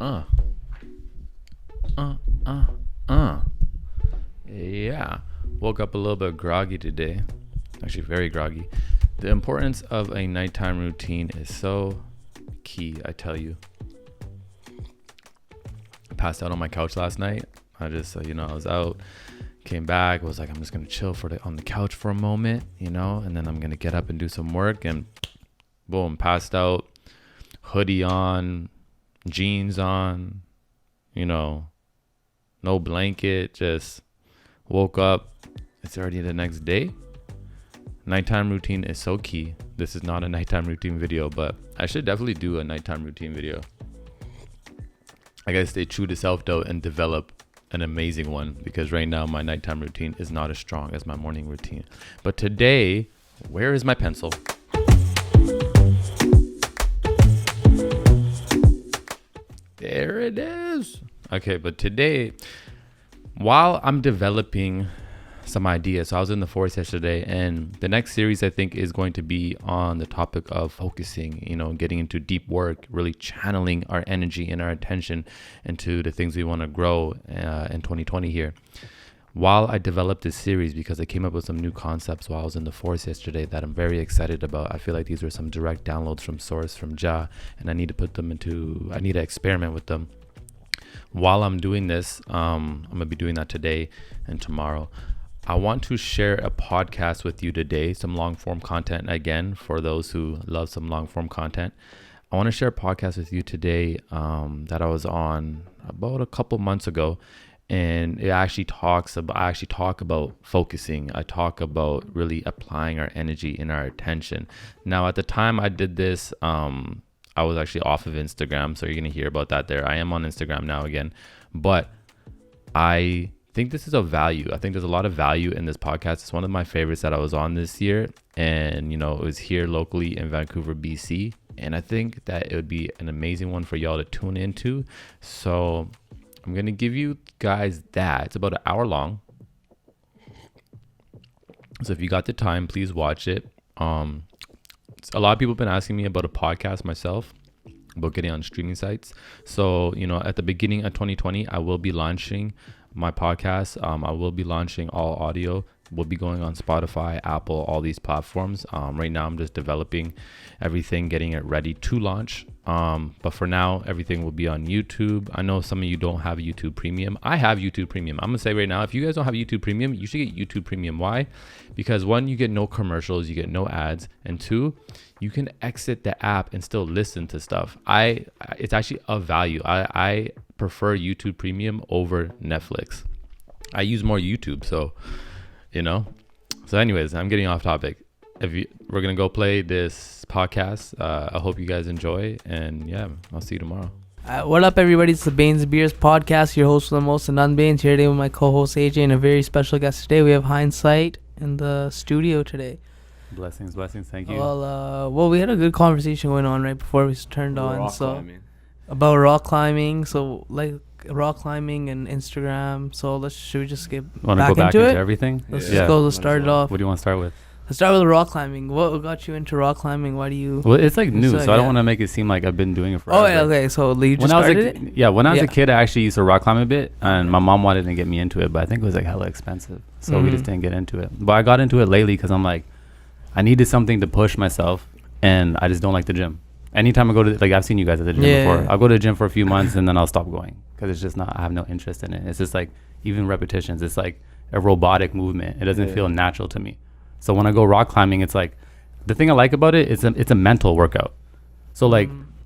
Uh. Uh, uh, uh. Yeah. Woke up a little bit groggy today. Actually, very groggy. The importance of a nighttime routine is so key, I tell you. I passed out on my couch last night. I just, I was out, came back, was like, I'm just going to chill on the couch for a moment, and then I'm going to get up and do some work, and boom, passed out, hoodie on, jeans on, no blanket, just woke up. It's already the next day. Nighttime routine is so key. This is not a nighttime routine video, but I should definitely do a nighttime routine video. I gotta stay true to self though and develop an amazing one, because right now my nighttime routine is not as strong as my morning routine. But today, where is my pencil? There it is. Okay, but today, while I'm developing some ideas, so I was in the forest yesterday, and the next series I think is going to be on the topic of focusing, getting into deep work, really channeling our energy and our attention into the things we want to grow in 2020 here. While I developed this series, because I came up with some new concepts while I was in the forest yesterday that I'm very excited about. I feel like these were some direct downloads from source, from Jah, and I need to experiment with them. While I'm doing this, I'm going to be doing that today and tomorrow. I want to share a podcast with you today, some long form content again, for those who love some long form content. I want to share a podcast with you today that I was on about a couple months ago. And I actually talk about focusing. I talk about really applying our energy and our attention. Now, at the time I did this, I was actually off of Instagram, so you're going to hear about that there. I am on Instagram now again, but I think this is of value. I think there's a lot of value in this podcast. It's one of my favorites that I was on this year, and it was here locally in Vancouver, BC, and I think that it would be an amazing one for y'all to tune into. So I'm going to give you guys that. It's about an hour long. So if you got the time, please watch it. A lot of people have been asking me about a podcast myself, about getting on streaming sites. So, at the beginning of 2020, I will be launching my podcast. I will be launching all audio. We'll be going on Spotify, Apple, all these platforms. Right now, I'm just developing everything, getting it ready to launch. But for now, everything will be on YouTube. I know some of you don't have YouTube Premium. I have YouTube Premium. I'm going to say right now, if you guys don't have YouTube Premium, you should get YouTube Premium. Why? Because one, you get no commercials, you get no ads. And two, you can exit the app and still listen to stuff. It's actually of value. I prefer YouTube Premium over Netflix. I use more YouTube, so anyways, I'm getting off topic. We're gonna go play this podcast. I hope you guys enjoy, and yeah, I'll see you tomorrow. What up, everybody? It's the Baines Beers podcast. Your host for the most, Anand Baines, here today with my co-host AJ and a very special guest today. We have HINDZ in the studio today. Blessings. Thank you. Well, we had a good conversation going on right before we turned on. About rock climbing. So like rock climbing and Instagram. So should we just get back into it? Everything? Let's start it off. What do you want to start with? Let's start with rock climbing. What got you into rock climbing? Why do you? Well, it's like new, so I don't want to make it seem like I've been doing it forever. Oh, yeah, okay. So you just started it? Yeah, when I was a kid, I actually used to rock climb a bit, and my mom wanted to get me into it, but I think it was like hella expensive, so we just didn't get into it. But I got into it lately because I'm like, I needed something to push myself, and I just don't like the gym. Anytime I go to, I've seen you guys at the gym before. I'll go to the gym for a few months, and then I'll stop going because it's just not, I have no interest in it. It's just like, even repetitions, it's like a robotic movement. It doesn't feel natural to me. So when I go rock climbing, it's like, the thing I like about it is it's a mental workout. So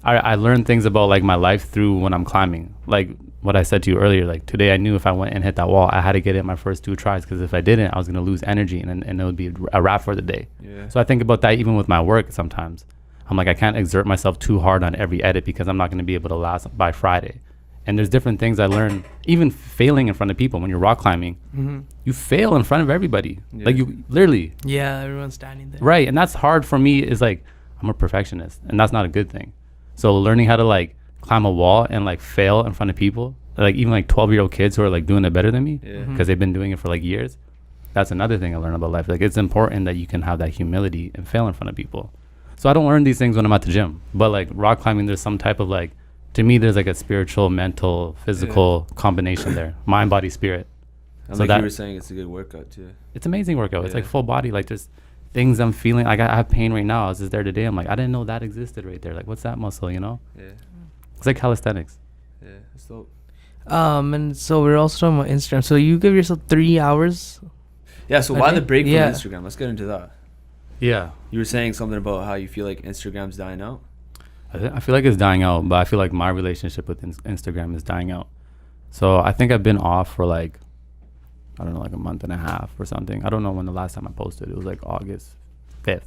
I learned things about like my life through when I'm climbing. Like what I said to you earlier, like today I knew if I went and hit that wall, I had to get it my first 2 tries, because if I didn't, I was going to lose energy and it would be a wrap for the day. Yeah. So I think about that even with my work sometimes. I'm like, I can't exert myself too hard on every edit because I'm not going to be able to last by Friday. And there's different things I learned, even failing in front of people. When you're rock climbing, you fail in front of everybody. Yeah. Like you literally. Yeah, everyone's standing there. Right. And that's hard for me. Is like, I'm a perfectionist, and that's not a good thing. So learning how to like climb a wall and like fail in front of people, like even like 12-year-old kids who are like doing it better than me because they've been doing it for like years. That's another thing I learned about life. Like it's important that you can have that humility and fail in front of people. So I don't learn these things when I'm at the gym, but like rock climbing, there's some type of like to me, there's like a spiritual, mental, physical combination there. Mind, body, spirit. And so like you were saying, it's a good workout too. It's amazing workout. It's like full body. Like there's things I'm feeling. Like I have pain right now. I was just there today. I'm like, I didn't know that existed right there. Like, what's that muscle, you know? Yeah. It's like calisthenics. Yeah, it's dope. And so we're also talking about Instagram. So you give yourself 3 hours? Yeah, so why the break from Instagram? Let's get into that. Yeah. You were saying something about how you feel like Instagram's dying out. I feel like it's dying out, but I feel like my relationship with Instagram is dying out. So I think I've been off for like, I don't know, like a month and a half or something. I don't know when the last time I posted. It was like August 5th.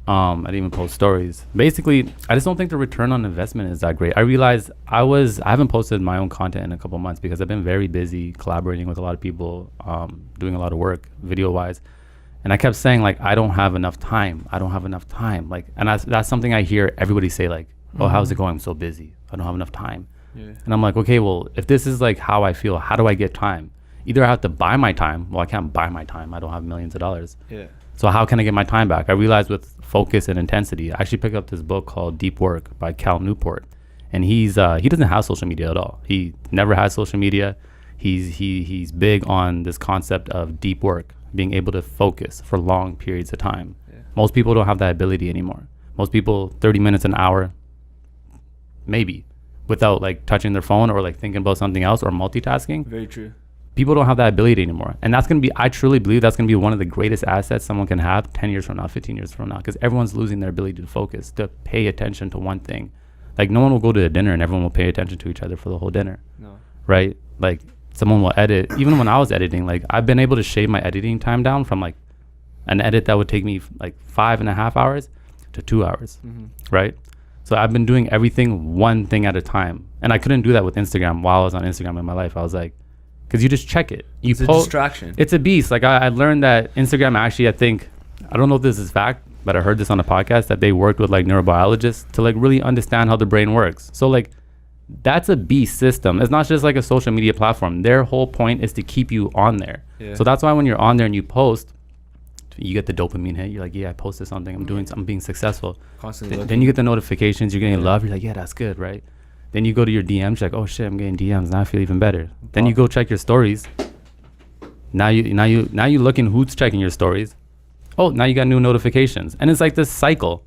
I didn't even post stories. Basically, I just don't think the return on investment is that great. I realized I haven't posted my own content in a couple months because I've been very busy collaborating with a lot of people, doing a lot of work video-wise. And I kept saying, like, I don't have enough time. I don't have enough time. Like, and that's something I hear everybody say, like, oh, how's it going? I'm so busy. I don't have enough time. Yeah. And I'm like, okay, well, if this is like how I feel, how do I get time? Either I have to buy my time. Well, I can't buy my time. I don't have millions of dollars. Yeah. So how can I get my time back? I realized with focus and intensity, I actually picked up this book called Deep Work by Cal Newport. And he doesn't have social media at all. He never has social media. He's big on this concept of deep work, being able to focus for long periods of time. Yeah. Most people don't have that ability anymore. Most people, 30 minutes, an hour, maybe, without like touching their phone or like thinking about something else or multitasking. Very true. People don't have that ability anymore. And that's going to be, I truly believe that's going to be one of the greatest assets someone can have 10 years from now, 15 years from now, because everyone's losing their ability to focus, to pay attention to one thing. Like no one will go to a dinner and everyone will pay attention to each other for the whole dinner. No. Right? Like someone will edit. Even when I was editing, like I've been able to shave my editing time down from like an edit that would take me like 5.5 hours to 2 hours. Mm-hmm. Right? So I've been doing everything one thing at a time. And I couldn't do that with Instagram while I was on Instagram in my life. I was like, because you just check it. It's a distraction. It's a beast. Like I learned that Instagram actually, I don't know if this is fact, but I heard this on a podcast that they worked with like neurobiologists to like really understand how the brain works. So like that's a beast system. It's not just like a social media platform. Their whole point is to keep you on there. Yeah. So that's why when you're on there and you post, you get the dopamine hit. You're like, yeah, I posted something. I'm being successful. Constantly. Then you get the notifications. You're getting love. You're like, yeah, that's good, right? Then you go to your DMs, you're like, oh shit, I'm getting DMs. Now I feel even better. Then you go check your stories. Now you looking who's checking your stories. Oh, now you got new notifications. And it's like this cycle.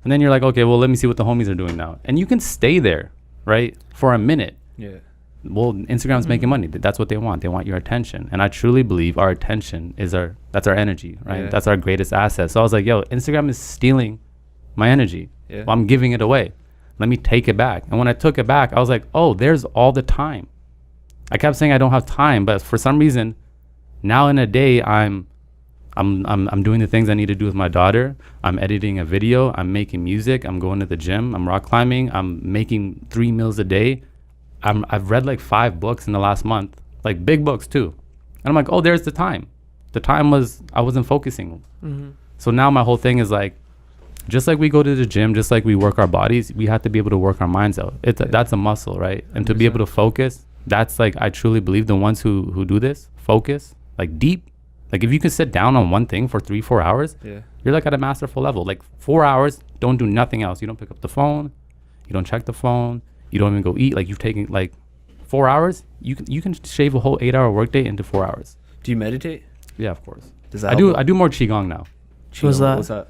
And then you're like, okay, well, let me see what the homies are doing now. And you can stay there, right? For a minute. Yeah. Well, Instagram's making money. That's what they want. They want your attention. And I truly believe our attention that's our energy, right? Yeah. That's our greatest asset. So I was like, yo, Instagram is stealing my energy. Yeah. Well, I'm giving it away. Let me take it back. And when I took it back, I was like, oh, there's all the time. I kept saying I don't have time, but for some reason, now in a day, I'm doing the things I need to do with my daughter. I'm editing a video. I'm making music. I'm going to the gym. I'm rock climbing. I'm making 3 meals a day. I've read like 5 books in the last month, like big books too. And I'm like, oh, there's the time. The time was, I wasn't focusing. Mm-hmm. So now my whole thing is like, just like we go to the gym, just like we work our bodies, we have to be able to work our minds out. That's a muscle, right? And 100%. To be able to focus, that's like, I truly believe the ones who do this, focus, like deep. Like if you can sit down on one thing for 3-4 hours, you're like at a masterful level. Like 4 hours, don't do nothing else. You don't pick up the phone. You don't check the phone. You don't even go eat. Like you've taken like 4 hours. You can shave a whole 8-hour workday into 4 hours. Do you meditate? Yeah, of course. Does that I do more Qigong now. What's that?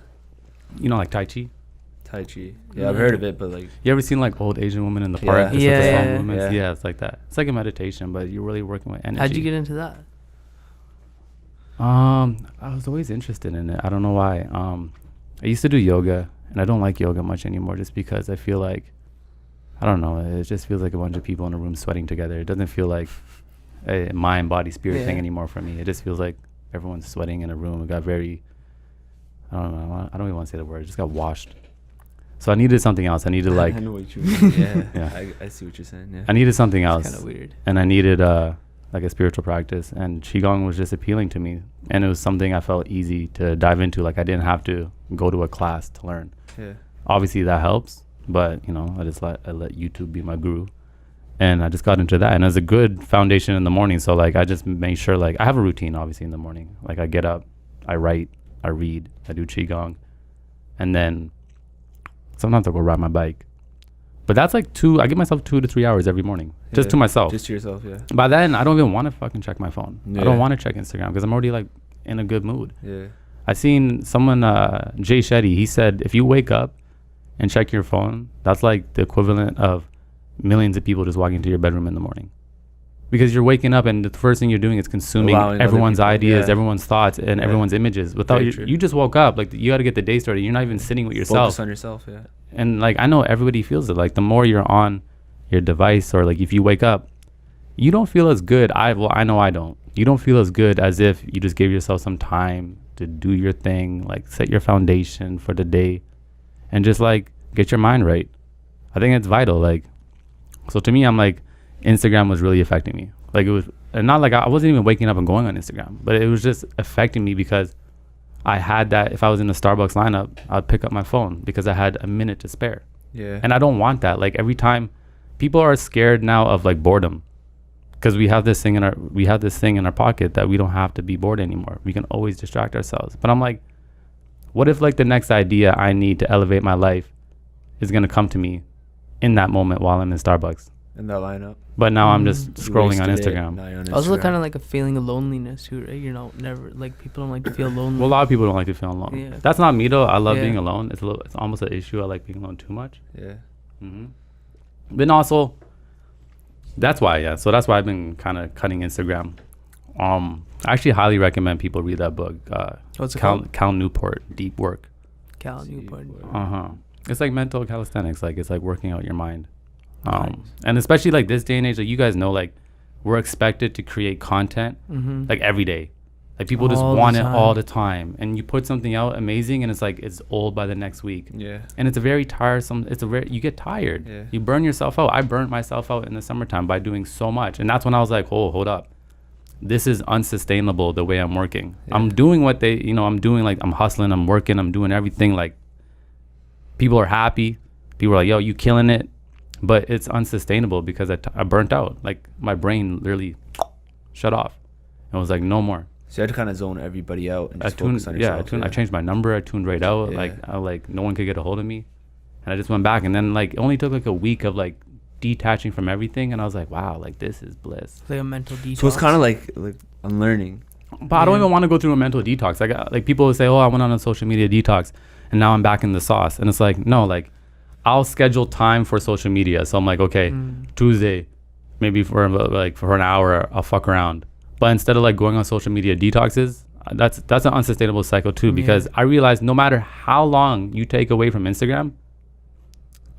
You know, like Tai Chi? Tai Chi. Yeah, I've heard of it, but like... You ever seen like old Asian women in the park? Yeah, it's like that. It's like a meditation, but you're really working with energy. How'd you get into that? I was always interested in it. I don't know why. I used to do yoga, and I don't like yoga much anymore just because I feel like, I don't know, it just feels like a bunch of people in a room sweating together. It doesn't feel like a mind, body, spirit thing anymore for me. It just feels like everyone's sweating in a room. It got very... I don't know. I don't even want to say the word. It just got washed. So I needed something else. I needed like... I know what you mean. Yeah. I see what you're saying. Yeah. I needed something else. It's kind of weird. And I needed like a spiritual practice. And Qigong was just appealing to me. And it was something I felt easy to dive into. Like I didn't have to go to a class to learn. Yeah. Obviously that helps. But, you know, I let YouTube be my guru. And I just got into that. And it was a good foundation in the morning. So like I just made sure like I have a routine obviously in the morning. Like I get up, I write, I read, I do Qigong, and then sometimes I'll go ride my bike. But that's like I give myself 2 to 3 hours every morning, just to myself. Just to yourself, yeah. By then, I don't even want to fucking check my phone. Yeah. I don't want to check Instagram because I'm already like in a good mood. Yeah. I seen someone, Jay Shetty, he said, if you wake up and check your phone, that's like the equivalent of millions of people just walking into your bedroom in the morning. Because you're waking up and the first thing you're doing is consuming everyone's ideas, everyone's thoughts, and everyone's images. Without you just woke up, like you got to get the day started. You're not even sitting with yourself. Focus on yourself, yeah. And like I know everybody feels it. Like the more you're on your device, or like if you wake up, you don't feel as good. I know I don't. You don't feel as good as if you just gave yourself some time to do your thing, like set your foundation for the day, and just like get your mind right. I think it's vital. Like, so to me, I'm like, Instagram was really affecting me. Like it was, and not like I wasn't even waking up and going on Instagram, but it was just affecting me because I had that. If I was in the Starbucks lineup, I'd pick up my phone because I had a minute to spare. Yeah. And I don't want that. Like every time, people are scared now of like boredom, because we have this thing in our pocket that we don't have to be bored anymore. We can always distract ourselves. But I'm like, what if like the next idea I need to elevate my life is gonna come to me in that moment while I'm in Starbucks? In that lineup. But now I'm just scrolling on Instagram. Also kind of like a feeling of loneliness too, right? You know, never like people don't like to feel lonely. Well, a lot of people don't like to feel alone. Yeah. That's not me though. I love being alone. It's almost an issue. I like being alone too much. Yeah. Mm-hmm. But also, that's why. Yeah. So that's why I've been kind of cutting Instagram. I actually highly recommend people read that book. What's it called? Cal Newport, Deep Work. Cal Newport. It's like mental calisthenics. Like it's like working out your mind. And especially like this day and age, like you guys know, like we're expected to create content like every day. Like people just want it all the time, and you put something out amazing and it's like it's old by the next week. Yeah. And it's a very tiresome, you get tired. Yeah. You burn yourself out. I burnt myself out in the summertime by doing so much, and that's when I was like, oh, hold up, this is unsustainable the way I'm working. Yeah. I'm doing what I'm doing, like I'm hustling, I'm working, I'm doing everything, like people are happy, people are like, yo, you killing it. But it's unsustainable because I burnt out. Like my brain literally shut off and was like, no more. So you had to kind of zone everybody out and just focus on yourself. I changed my number. I tuned right out. Yeah. Like no one could get a hold of me, and I just went back. And then like it only took like a week of like detaching from everything, and I was like, wow, like this is bliss. Like a mental detox. So it's kind of like unlearning. But I don't even want to go through a mental detox. Like people will say, oh, I went on a social media detox, and now I'm back in the sauce. And it's like, no, like I'll schedule time for social media. So I'm like, okay, Tuesday, maybe for an hour, I'll fuck around. But instead of like going on social media detoxes, that's an unsustainable cycle too, because I realized no matter how long you take away from Instagram,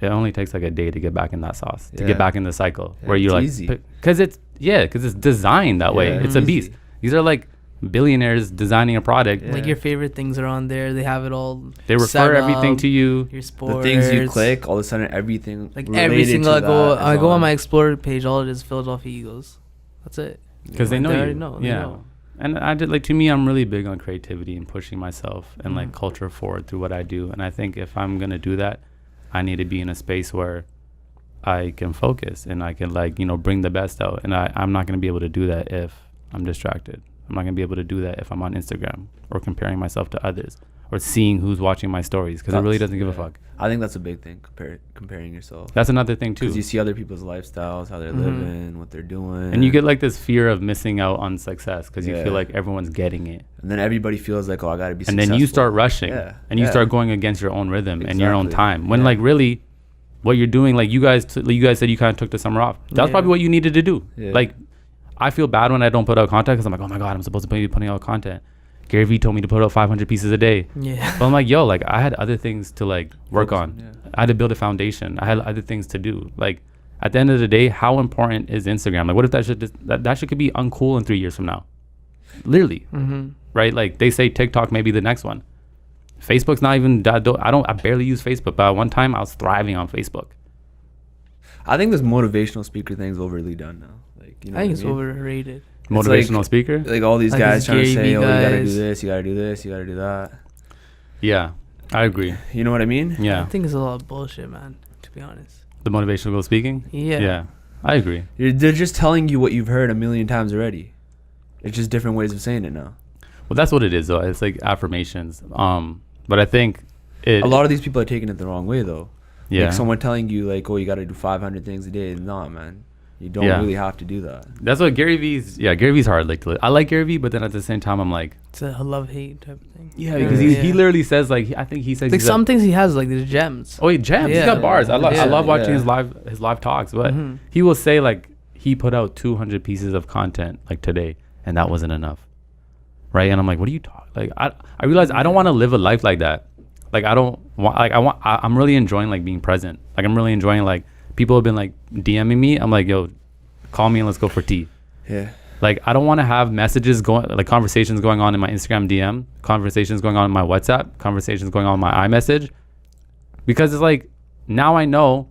it only takes like a day to get back in that sauce, to get back in the cycle where you're like, because it's designed that way. It's a beast. These are like billionaires designing a product. Like your favorite things are on there. They have it all. They refer everything to you. Your sports, the things you click, all of a sudden everything. Like every single I go on my Explorer page, all it is Philadelphia Eagles. That's it. Because they know you. They know. And I did, like, to me, I'm really big on creativity and pushing myself and like culture forward through what I do. And I think if I'm gonna do that, I need to be in a space where I can focus and I can bring the best out. And I'm not gonna be able to do that if I'm distracted. I'm not gonna be able to do that if I'm on Instagram or comparing myself to others or seeing who's watching my stories, because it really doesn't give a fuck. I think that's a big thing, comparing yourself. That's another thing too. Because you see other people's lifestyles, how they're living, what they're doing. And you get like this fear of missing out on success because you feel like everyone's getting it. And then everybody feels like, oh, I gotta be successful. And then you start rushing and you start going against your own rhythm and your own time. When like really what you're doing, like you guys said you kind of took the summer off. That's probably what you needed to do. Yeah. Like I feel bad when I don't put out content because I'm like, oh my God, I'm supposed to be putting out content. Gary Vee told me to put out 500 pieces a day. Yeah. But I'm like, yo, like I had other things to like work on. Yeah. I had to build a foundation. I had other things to do. Like at the end of the day, how important is Instagram? Like what if that shit could be uncool in 3 years from now? Literally. Right? Like they say TikTok may be the next one. Facebook's not even, I barely use Facebook, but at one time I was thriving on Facebook. I think this motivational speaker thing's overly done now. Like, you know, I think it's overrated. Motivational speaker? Like all these guys trying to say, oh, you gotta do this, you gotta do this, you gotta do that. Yeah, I agree. You know what I mean? Yeah. I think it's a lot of bullshit, man, to be honest. The motivational speaking? Yeah, I agree. They're just telling you what you've heard a million times already. It's just different ways of saying it now. Well, that's what it is, though. It's like affirmations. But I think a lot of these people are taking it the wrong way, though. Yeah. Like someone telling you like, oh, you got to do 500 things a day. No, man. You don't really have to do that. That's what Gary V's hard. Like, I like Gary V, but then at the same time, I'm like, it's a love-hate type of thing. Yeah, because he literally says like, I think he says like some things he has like these gems. Oh, he gems. He's got bars. I love watching his live talks. But he will say like he put out 200 pieces of content like today, and that wasn't enough, right? And I'm like, what are you talking? Like I realize I don't want to live a life like that. Like I don't want like I'm really enjoying like being present. Like I'm really enjoying like people have been like DMing me. I'm like, yo, call me and let's go for tea. Yeah. Like I don't want to have messages going, like conversations going on in my Instagram DM, conversations going on in my WhatsApp, conversations going on in my iMessage, because it's like now I know,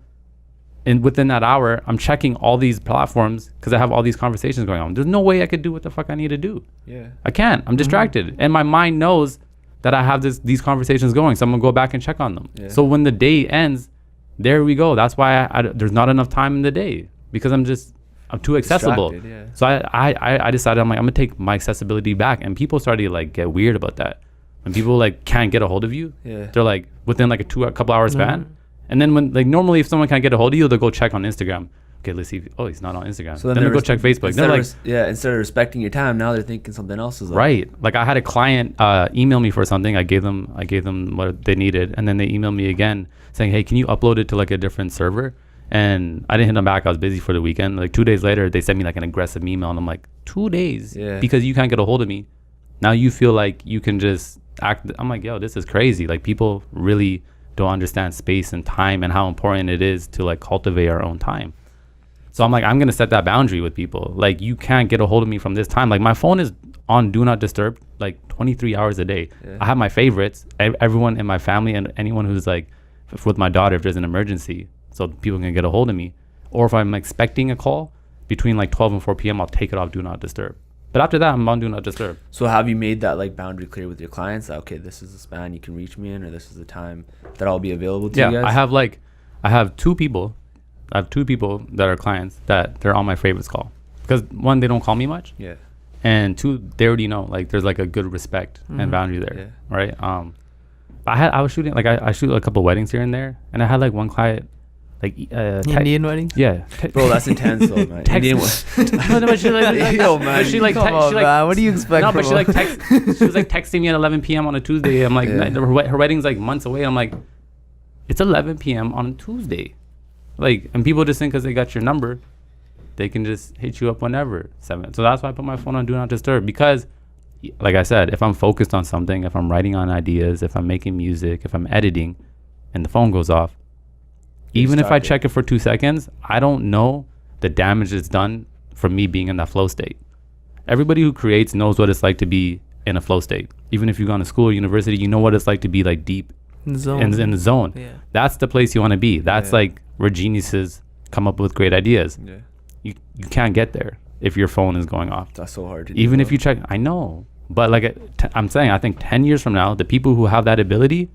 and within that hour I'm checking all these platforms because I have all these conversations going on. There's no way I could do what the fuck I need to do. Yeah. I can't. I'm distracted, and my mind knows that I have these conversations going, so I'm gonna go back and check on them. Yeah. So when the day ends, there we go. That's why there's not enough time in the day because I'm too accessible. Yeah. So I decided I'm gonna take my accessibility back, and people started to like get weird about that. When people like can't get a hold of you, they're like within like a couple hour span. And then when like normally if someone can't get a hold of you, they'll go check on Instagram. Okay, let's see. He's not on Instagram. So then they go check Facebook. They're like, instead of respecting your time, now they're thinking something else is up. Right. Like I had a client email me for something. I gave them what they needed, and then they emailed me again saying, hey, can you upload it to like a different server? And I didn't hit them back. I was busy for the weekend. Like 2 days later, they sent me like an aggressive email, and I'm like, 2 days? Yeah. Because you can't get a hold of me. Now you feel like you can just act. I'm like, yo, this is crazy. Like people really don't understand space and time and how important it is to like cultivate our own time. So I'm like, I'm going to set that boundary with people. Like you can't get a hold of me from this time. Like my phone is on do not disturb like 23 hours a day. Yeah. I have my favorites, everyone in my family and anyone who's like with my daughter if there's an emergency, so people can get a hold of me. Or if I'm expecting a call between like 12 and 4 p.m., I'll take it off do not disturb. But after that, I'm on do not disturb. So have you made that like boundary clear with your clients? That, okay, this is the span you can reach me in, or this is the time that I'll be available to you guys? I have two people that are clients that they're on my favorites call. Because one, they don't call me much. Yeah. And two, they already know like there's like a good respect and boundary there. Yeah. Right. I was shooting, like I shoot a couple weddings here and there, and I had like one client, like Indian weddings. Yeah, bro, that's intense though, man. Indian but she like, yo, man. She like, what do you expect? No, but she like she was like texting me at 11 p.m. on a Tuesday. I'm like, her wedding's like months away. I'm like, it's 11 p.m. on a Tuesday, like, and people just think because they got your number, they can just hit you up whenever. 7. So that's why I put my phone on do not disturb, because like I said, if I'm focused on something, if I'm writing on ideas, if I'm making music, if I'm editing, and the phone goes off, even if I check it for 2 seconds, I don't know the damage it's done from me being in that flow state. Everybody who creates knows what it's like to be in a flow state. Even if you've gone to school or university, you know what it's like to be like deep in the zone. Yeah. That's the place you want to be. That's like where geniuses come up with great ideas. Yeah. You can't get there if your phone is going off. That's so hard to do. Even if you check, I know. But like I'm saying, I think 10 years from now, the people who have that ability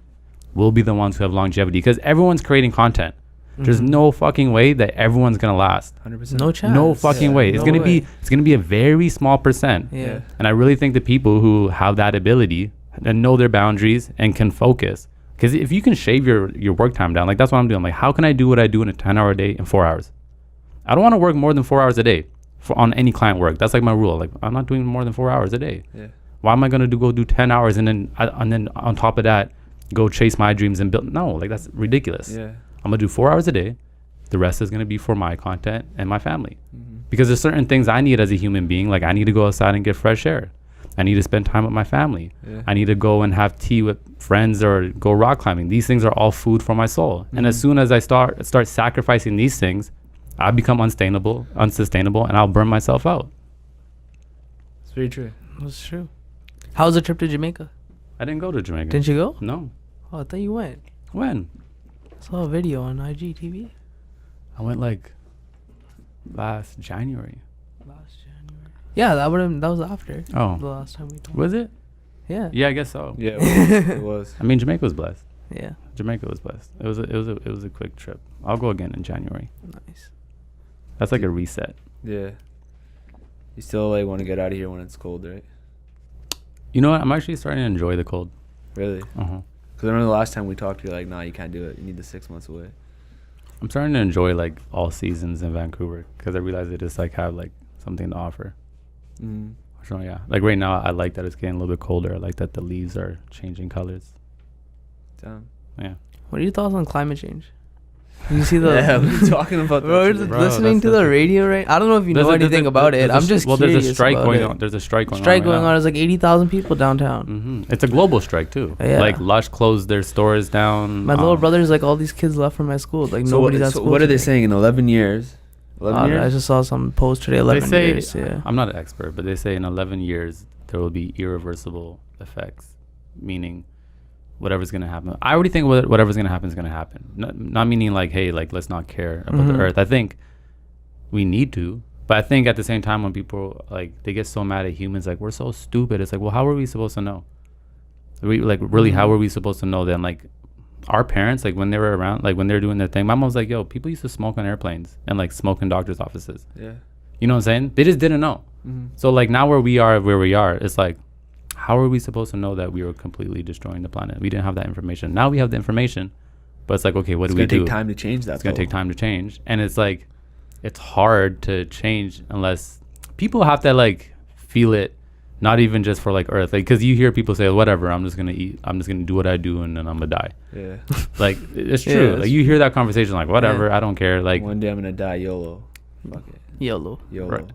will be the ones who have longevity, because everyone's creating content. There's no fucking way that everyone's gonna last. 100%. No chance. No fucking way. It's gonna be a very small percent. Yeah. And I really think the people who have that ability and know their boundaries and can focus, because if you can shave your work time down, like that's what I'm doing. Like, how can I do what I do in a 10-hour day in 4 hours? I don't want to work more than 4 hours a day on any client work. That's like my rule. Like, I'm not doing more than 4 hours a day. Yeah. Why am I gonna go do 10 hours and then on top of that go chase my dreams and build? No, like that's ridiculous. Yeah. I'm gonna do 4 hours a day. The rest is gonna be for my content and my family. Because there's certain things I need as a human being. Like I need to go outside and get fresh air. I need to spend time with my family. Yeah. I need to go and have tea with friends or go rock climbing. These things are all food for my soul. And as soon as I start sacrificing these things, I become unsustainable, and I'll burn myself out. It's very true. That's true. How was the trip to Jamaica? I didn't go to Jamaica. Didn't you go? No. Oh, I thought you went. When? I saw a video on IGTV. I went like last January. Yeah, that was after. Oh. The last time we talked. Was it? Yeah. Yeah, I guess so. Yeah, it was. I mean, Jamaica was blessed. Yeah. Jamaica was blessed. It was a quick trip. I'll go again in January. Nice. That's like a reset. Yeah. You still like want to get out of here when it's cold, right? You know what? I'm actually starting to enjoy the cold. Really? Uh-huh. Because I remember the last time we talked, you're like, nah, you can't do it. You need the 6 months away. I'm starting to enjoy like all seasons in Vancouver because I realize they just like have like something to offer. So yeah, like right now I like that it's getting a little bit colder. I like that the leaves are changing colors. Damn. Yeah. What are your thoughts on climate change? You see the Yeah, we're talking about we're that. listening to the radio, right? I don't know if you know anything about it. I'm just curious. There's a strike about going it. on. There's a strike going on. Strike going on. There's like 80,000 people downtown. It's a global strike too. Yeah. Like Lush closed their stores down. My little brother's like, all these kids left from my school. Like nobody's at school. What are they today. saying in 11 years? 11 years? I just saw some post today. 11 they say, years. Yeah. I'm not an expert, but they say in 11 years there will be irreversible effects, meaning whatever's going to happen. I already think whatever's going to happen is going to happen. Not meaning like, hey, like let's not care about the earth. I think we need to, but I think at the same time when people like they get so mad at humans, like we're so stupid. It's like, well, how are we supposed to know? We like really, how are we supposed to know then? Like our parents, like when they were around, like when they were doing their thing, my mom was like, yo, people used to smoke on airplanes and like smoke in doctor's offices. Yeah. You know what I'm saying? They just didn't know. So like now where we are, it's like, how are we supposed to know that we were completely destroying the planet? We didn't have that information. Now we have the information, but it's like, okay, what do we do? It's going to take time to change that. It's going to take time to change. And it's like, it's hard to change unless people have to like feel it, not even just for like Earth. Like, cause you hear people say, whatever, I'm just going to eat. I'm just going to do what I do and then I'm going to die. Yeah. Like, it's true. Yeah, like you hear that conversation, like, whatever, I don't care. Like one day I'm going to die, YOLO. Fuck it. YOLO. Right.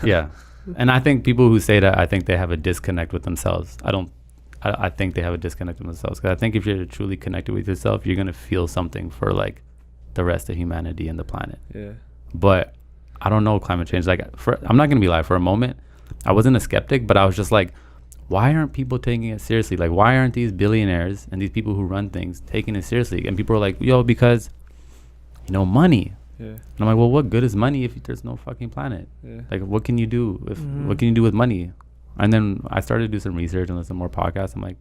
Yeah. And I think people who say that, I think they have a disconnect with themselves. I think they have a disconnect with themselves. Because I think if you're truly connected with yourself, you're going to feel something for like the rest of humanity and the planet. Yeah. But I don't know climate change. Like, I'm not going to be live for a moment. I wasn't a skeptic, but I was just like, why aren't people taking it seriously? Like, why aren't these billionaires and these people who run things taking it seriously? And people are like, yo, because, you know, money. Yeah. And I'm like, well, what good is money if there's no fucking planet? Yeah. Like, what can you do what can you do with money? And then I started to do some research and listen to more podcasts. I'm like,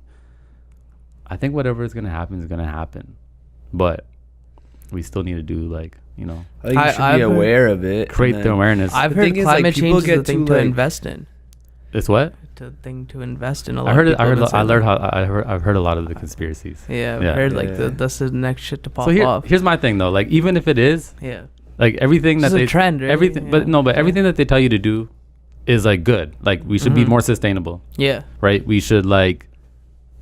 I think whatever is going to happen is going to happen, but we still need to do like, you know, I think you should be aware of it. Create the awareness. I've heard climate change is the thing to invest in. It's what? The thing to invest in. A lot I've heard a lot of the conspiracies. Yeah, I've heard like that's the next shit to pop off. Here's my thing though. Like, even if it is, like everything that they trend, right? Everything, but everything that they tell you to do is like good. Like, we should be more sustainable. Yeah. Right. We should like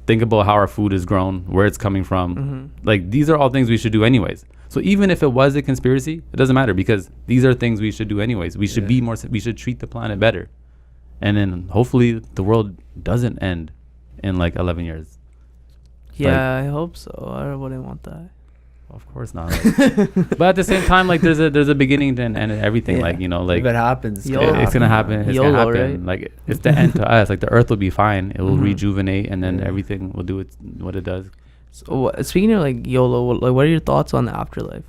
think about how our food is grown, where it's coming from. Like, these are all things we should do anyways. So even if it was a conspiracy, it doesn't matter because these are things we should do anyways. We should be more. We should treat the planet better. And then hopefully the world doesn't end in like 11 years. Yeah, like, I hope so. I wouldn't want that. Of course not. But at the same time, like there's a beginning to an end and everything. Like, you know, like if it happens, it's gonna happen. It's YOLO, gonna happen. Right? Like, it's the end to us. Like, the earth will be fine. It will rejuvenate, and then everything will do what it does. So speaking of like YOLO, like what are your thoughts on the afterlife?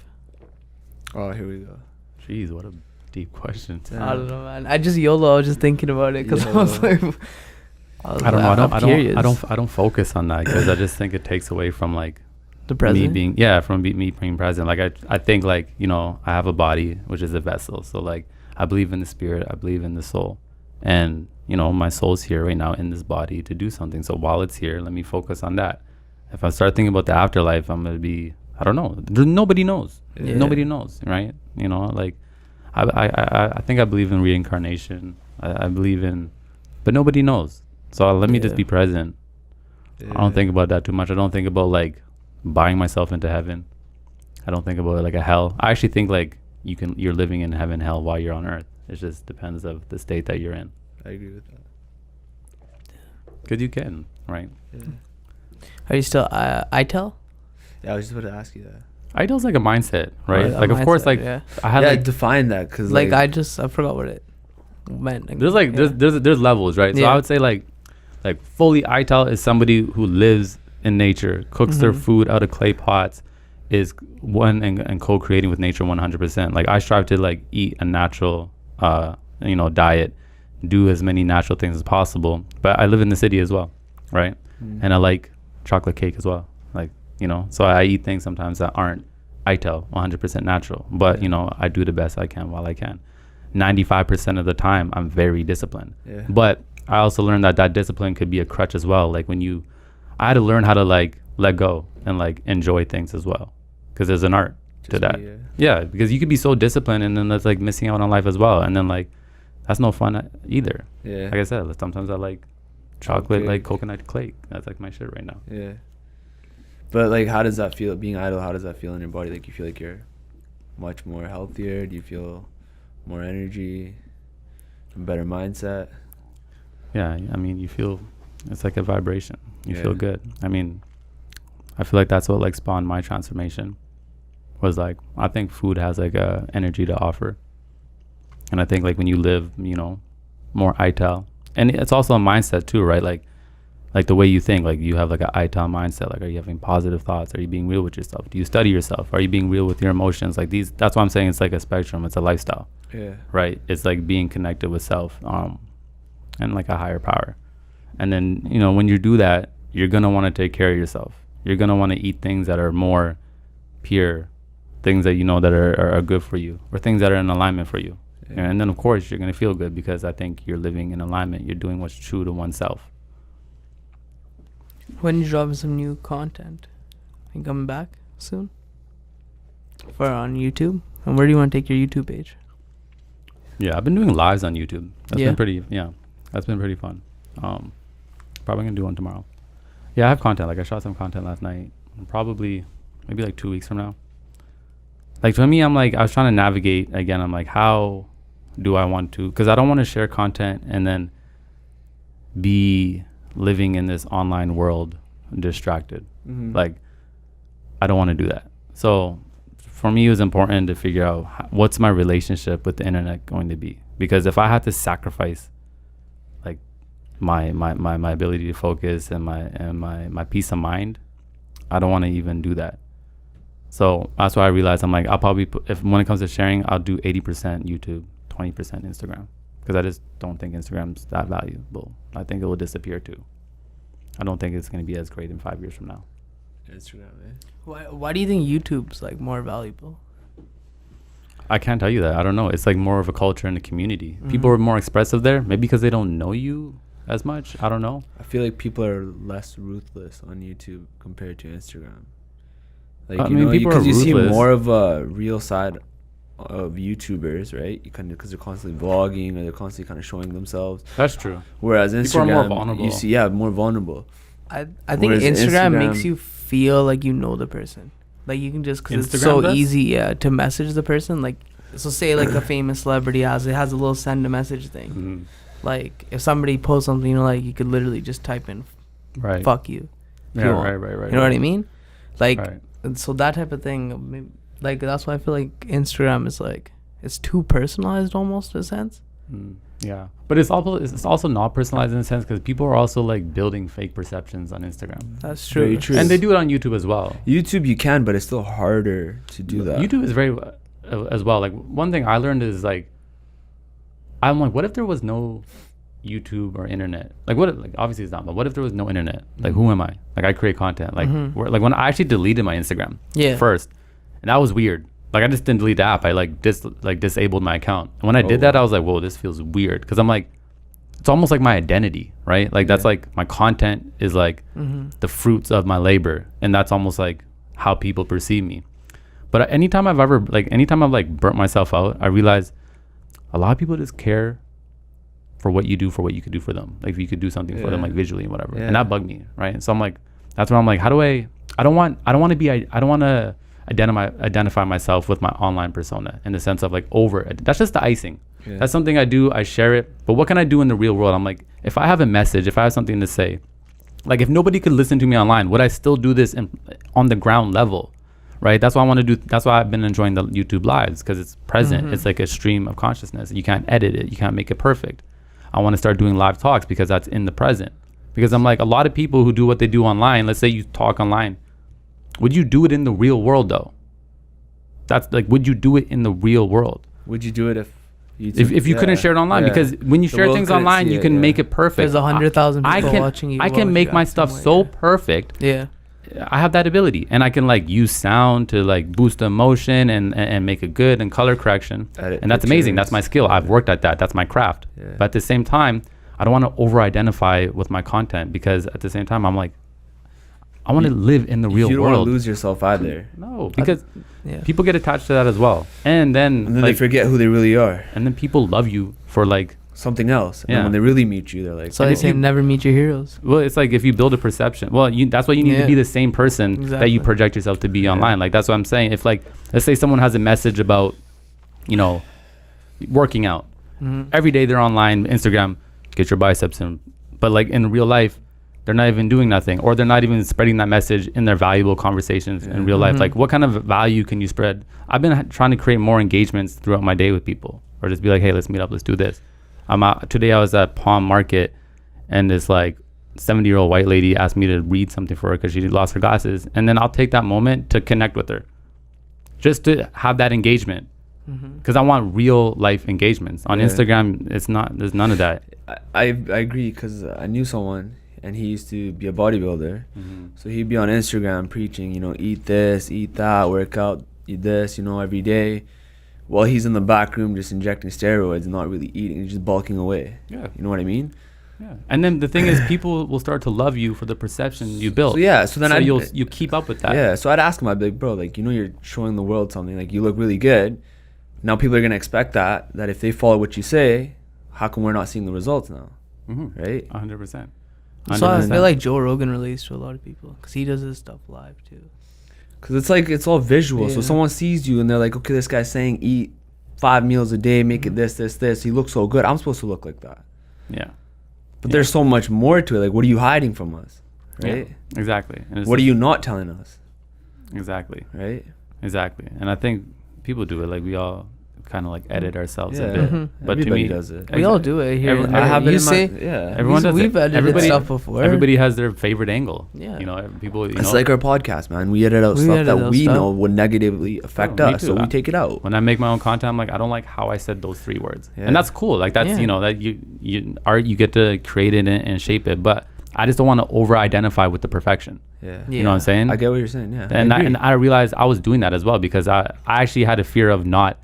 Oh, here we go. Jeez, what a deep question. I don't know, man. I just YOLO. I was just thinking about it because I was like, I don't know. I don't focus on that because I just think it takes away from like the present. me being present. Like I think like, you know, I have a body which is a vessel. So like I believe in the spirit. I believe in the soul, and you know, my soul's here right now in this body to do something. So while it's here, let me focus on that. If I start thinking about the afterlife, I'm gonna be, I don't know. Nobody knows. Yeah. Nobody knows, right? You know, like. I think I believe in reincarnation. I believe in, but nobody knows. So let me just be present. Yeah. I don't think about that too much. I don't think about like buying myself into heaven. I don't think about like a hell. I actually think like you're living in heaven, hell while you're on earth. It just depends of the state that you're in. I agree with that. Cause you can, right? Yeah. Are you still ITEL? Yeah, I was just about to ask you that. ITEL's like a mindset, right? Like, of course, like I had like define that because like I forgot what it meant. Like, there's like there's levels, right? So I would say like fully ITEL is somebody who lives in nature, cooks their food out of clay pots, is one and co-creating with nature 100%. Like I strive to like eat a natural diet, do as many natural things as possible. But I live in the city as well, right? And I like chocolate cake as well. Like, you know, so I eat things sometimes that aren't ITEL 100% natural, but you know, I do the best I can while I can. 95% of the time I'm very disciplined, but I also learned that discipline could be a crutch as well. Like I had to learn how to like let go and like enjoy things as well, because there's an art. to that. Yeah, because you could be so disciplined and then that's like missing out on life as well, and then like that's no fun either. Yeah. Like I said, sometimes I like chocolate, like coconut cake. That's like my shit right now. Yeah. But like, how does that feel? Being idle, how does that feel in your body? Like, you feel like you're much more healthier? Do you feel more energy, a better mindset? Yeah, I mean, you feel, it's like a vibration. You feel good. I mean, I feel like that's what like spawned my transformation. Was like, I think food has like a energy to offer, and I think like when you live, you know, more ITAL, and it's also a mindset too, right? Like the way you think, like you have like an ITAL mindset. Like, are you having positive thoughts? Are you being real with yourself? Do you study yourself? Are you being real with your emotions? Like these, that's why I'm saying it's like a spectrum. It's a lifestyle. Yeah. Right. It's like being connected with self, and like a higher power. And then, you know, when you do that, you're going to want to take care of yourself. You're going to want to eat things that are more pure, things that you know that are good for you, or things that are in alignment for you. Yeah. And then of course you're going to feel good because I think you're living in alignment. You're doing what's true to oneself. When you dropping some new content? Are you coming back soon? For on YouTube? And where do you want to take your YouTube page? Yeah, I've been doing lives on YouTube. That's been pretty fun. Probably gonna do one tomorrow. Yeah, I have content. Like I shot some content last night. Probably maybe like 2 weeks from now. Like for me, I'm like, I was trying to navigate again. I'm like, how do I want to? Because I don't want to share content and then be living in this online world distracted. Like I don't want to do that. So for me, it was important to figure out what's my relationship with the internet going to be, because if I had to sacrifice like my ability to focus and my peace of mind, I don't want to even do that. So that's why I realized I'm like, I'll probably when it comes to sharing, I'll do 80% YouTube, 20% Instagram, because I just don't think Instagram's that valuable. I think it will disappear too. I don't think it's going to be as great in 5 years from now. Instagram, Why do you think YouTube's like more valuable? I can't tell you that. I don't know. It's like more of a culture and a community. People are more expressive there, maybe because they don't know you as much. I don't know. I feel like people are less ruthless on YouTube compared to Instagram. Like, I mean, people are because you see ruthless. more of a real side of YouTubers, right? You kind of, because they're constantly vlogging or they're constantly kind of showing themselves. That's true. Whereas Instagram, people are more vulnerable. you see, more vulnerable. I think Instagram makes you feel like you know the person. Like you can just, because it's so easy to message the person. Like, so say like a famous celebrity has a little send a message thing. Like if somebody posts something, you know, like you could literally just type in right, fuck you. Yeah, right. You know what I mean? Like, right. And so that type of thing, maybe, like that's why I feel like Instagram is like, it's too personalized almost in a sense. Yeah, but it's also not personalized in a sense because people are also like building fake perceptions on Instagram. That's true. Very true. And they do it on YouTube as well. YouTube you can, but it's still harder to do that. YouTube is very as well. Like one thing I learned is like, I'm like, what if there was no YouTube or internet? Like what? Like obviously it's not, but what if there was no internet? Like who am I? Like I create content. Like like when I actually deleted my Instagram first, and that was weird. Like I just didn't delete the app. I like disabled my account. And when I did that, I was like, whoa, this feels weird. Because I'm like, it's almost like my identity, right? Like that's like my content is like the fruits of my labor, and that's almost like how people perceive me. But anytime I've burnt myself out, I realize a lot of people just care for what you do, for what you could do for them. Like if you could do something for them, like visually and whatever. And that bugged me, right? And so I'm like, that's where I'm like, how do I don't want to identify myself with my online persona in the sense of like that's just the icing. That's something I do, I share it, but what can I do in the real world? I'm like, if I have a message, if I have something to say, like if nobody could listen to me online, would I still do this on the ground level, right? That's what I want to do. That's why I've been enjoying the YouTube lives, because it's present. It's like a stream of consciousness. You can't edit it, you can't make it perfect. I want to start doing live talks because that's in the present, because I'm like, a lot of people who do what they do online, let's say you talk online, would you do it in the real world though? That's like, would you do it in the real world? Would you do it if you couldn't share it online? Because when you share things online, you can make it perfect. There's 100,000 people watching you. I can make my stuff so perfect. Yeah. I have that ability, and I can like use sound to like boost the emotion and make it good, and color correction. And that's amazing. That's my skill. I've worked at that. That's my craft. But at the same time, I don't want to over identify with my content, because at the same time, I'm like, I want to live in the real world. You don't want to lose yourself either. No, because people get attached to that as well. And then they forget who they really are. And then people love you for like something else. And then when they really meet you, they're like... So they say never meet your heroes. Well, it's like if you build a perception. Well, that's why you need to be the same person that you project yourself to be online. Like, that's what I'm saying. If like, let's say someone has a message about, you know, working out. Every day they're online, Instagram, get your biceps in. But like in real life, they're not even doing nothing, or they're not even spreading that message in their valuable conversations in real life. Like, what kind of value can you spread? I've been trying to create more engagements throughout my day with people, or just be like, hey, let's meet up, let's do this. Today I was at Palm Market, and this like 70-year-old white lady asked me to read something for her because she lost her glasses, and then I'll take that moment to connect with her, just to have that engagement, because I want real life engagements. On Instagram, there's none of that. I agree, because I knew someone, and he used to be a bodybuilder. So he'd be on Instagram preaching, you know, eat this, eat that, work out, eat this, you know, every day. While he's in the back room just injecting steroids and not really eating, he's just bulking away. Yeah. You know what I mean? Yeah. And then the thing is, people will start to love you for the perception you built. So then you keep up with that. Yeah. So I'd ask him, I'd be like, bro, like, you know, you're showing the world something, like, you look really good. Now people are going to expect that if they follow what you say, how come we're not seeing the results now? Right? 100%. So I feel like Joe Rogan relates to a lot of people, because he does his stuff live too. Because it's like, it's all visual. So someone sees you and they're like, okay, this guy's saying eat 5 meals a day, make it this. He looks so good. I'm supposed to look like that. Yeah. But there's so much more to it. Like, what are you hiding from us? Right? Yeah, exactly. And what are you not telling us? Exactly. Right? Exactly. And I think people do it. Like, we all kind of like edit ourselves a bit. But everybody to me, does it. We all do it here. I have it in my... Everyone does We've edited stuff before. Everybody has their favorite angle. Yeah. You know, people... It's like our podcast, man. We edit out stuff that we know would negatively affect us, so we take it out. When I make my own content, I'm like, I don't like how I said those 3 words. Yeah. And that's cool. Like, that's, you know, that you get to create it and shape it. But I just don't want to over-identify with the perfection. Yeah. You know what I'm saying? I get what you're saying, yeah. And I realized I was doing that as well, because I actually had a fear of not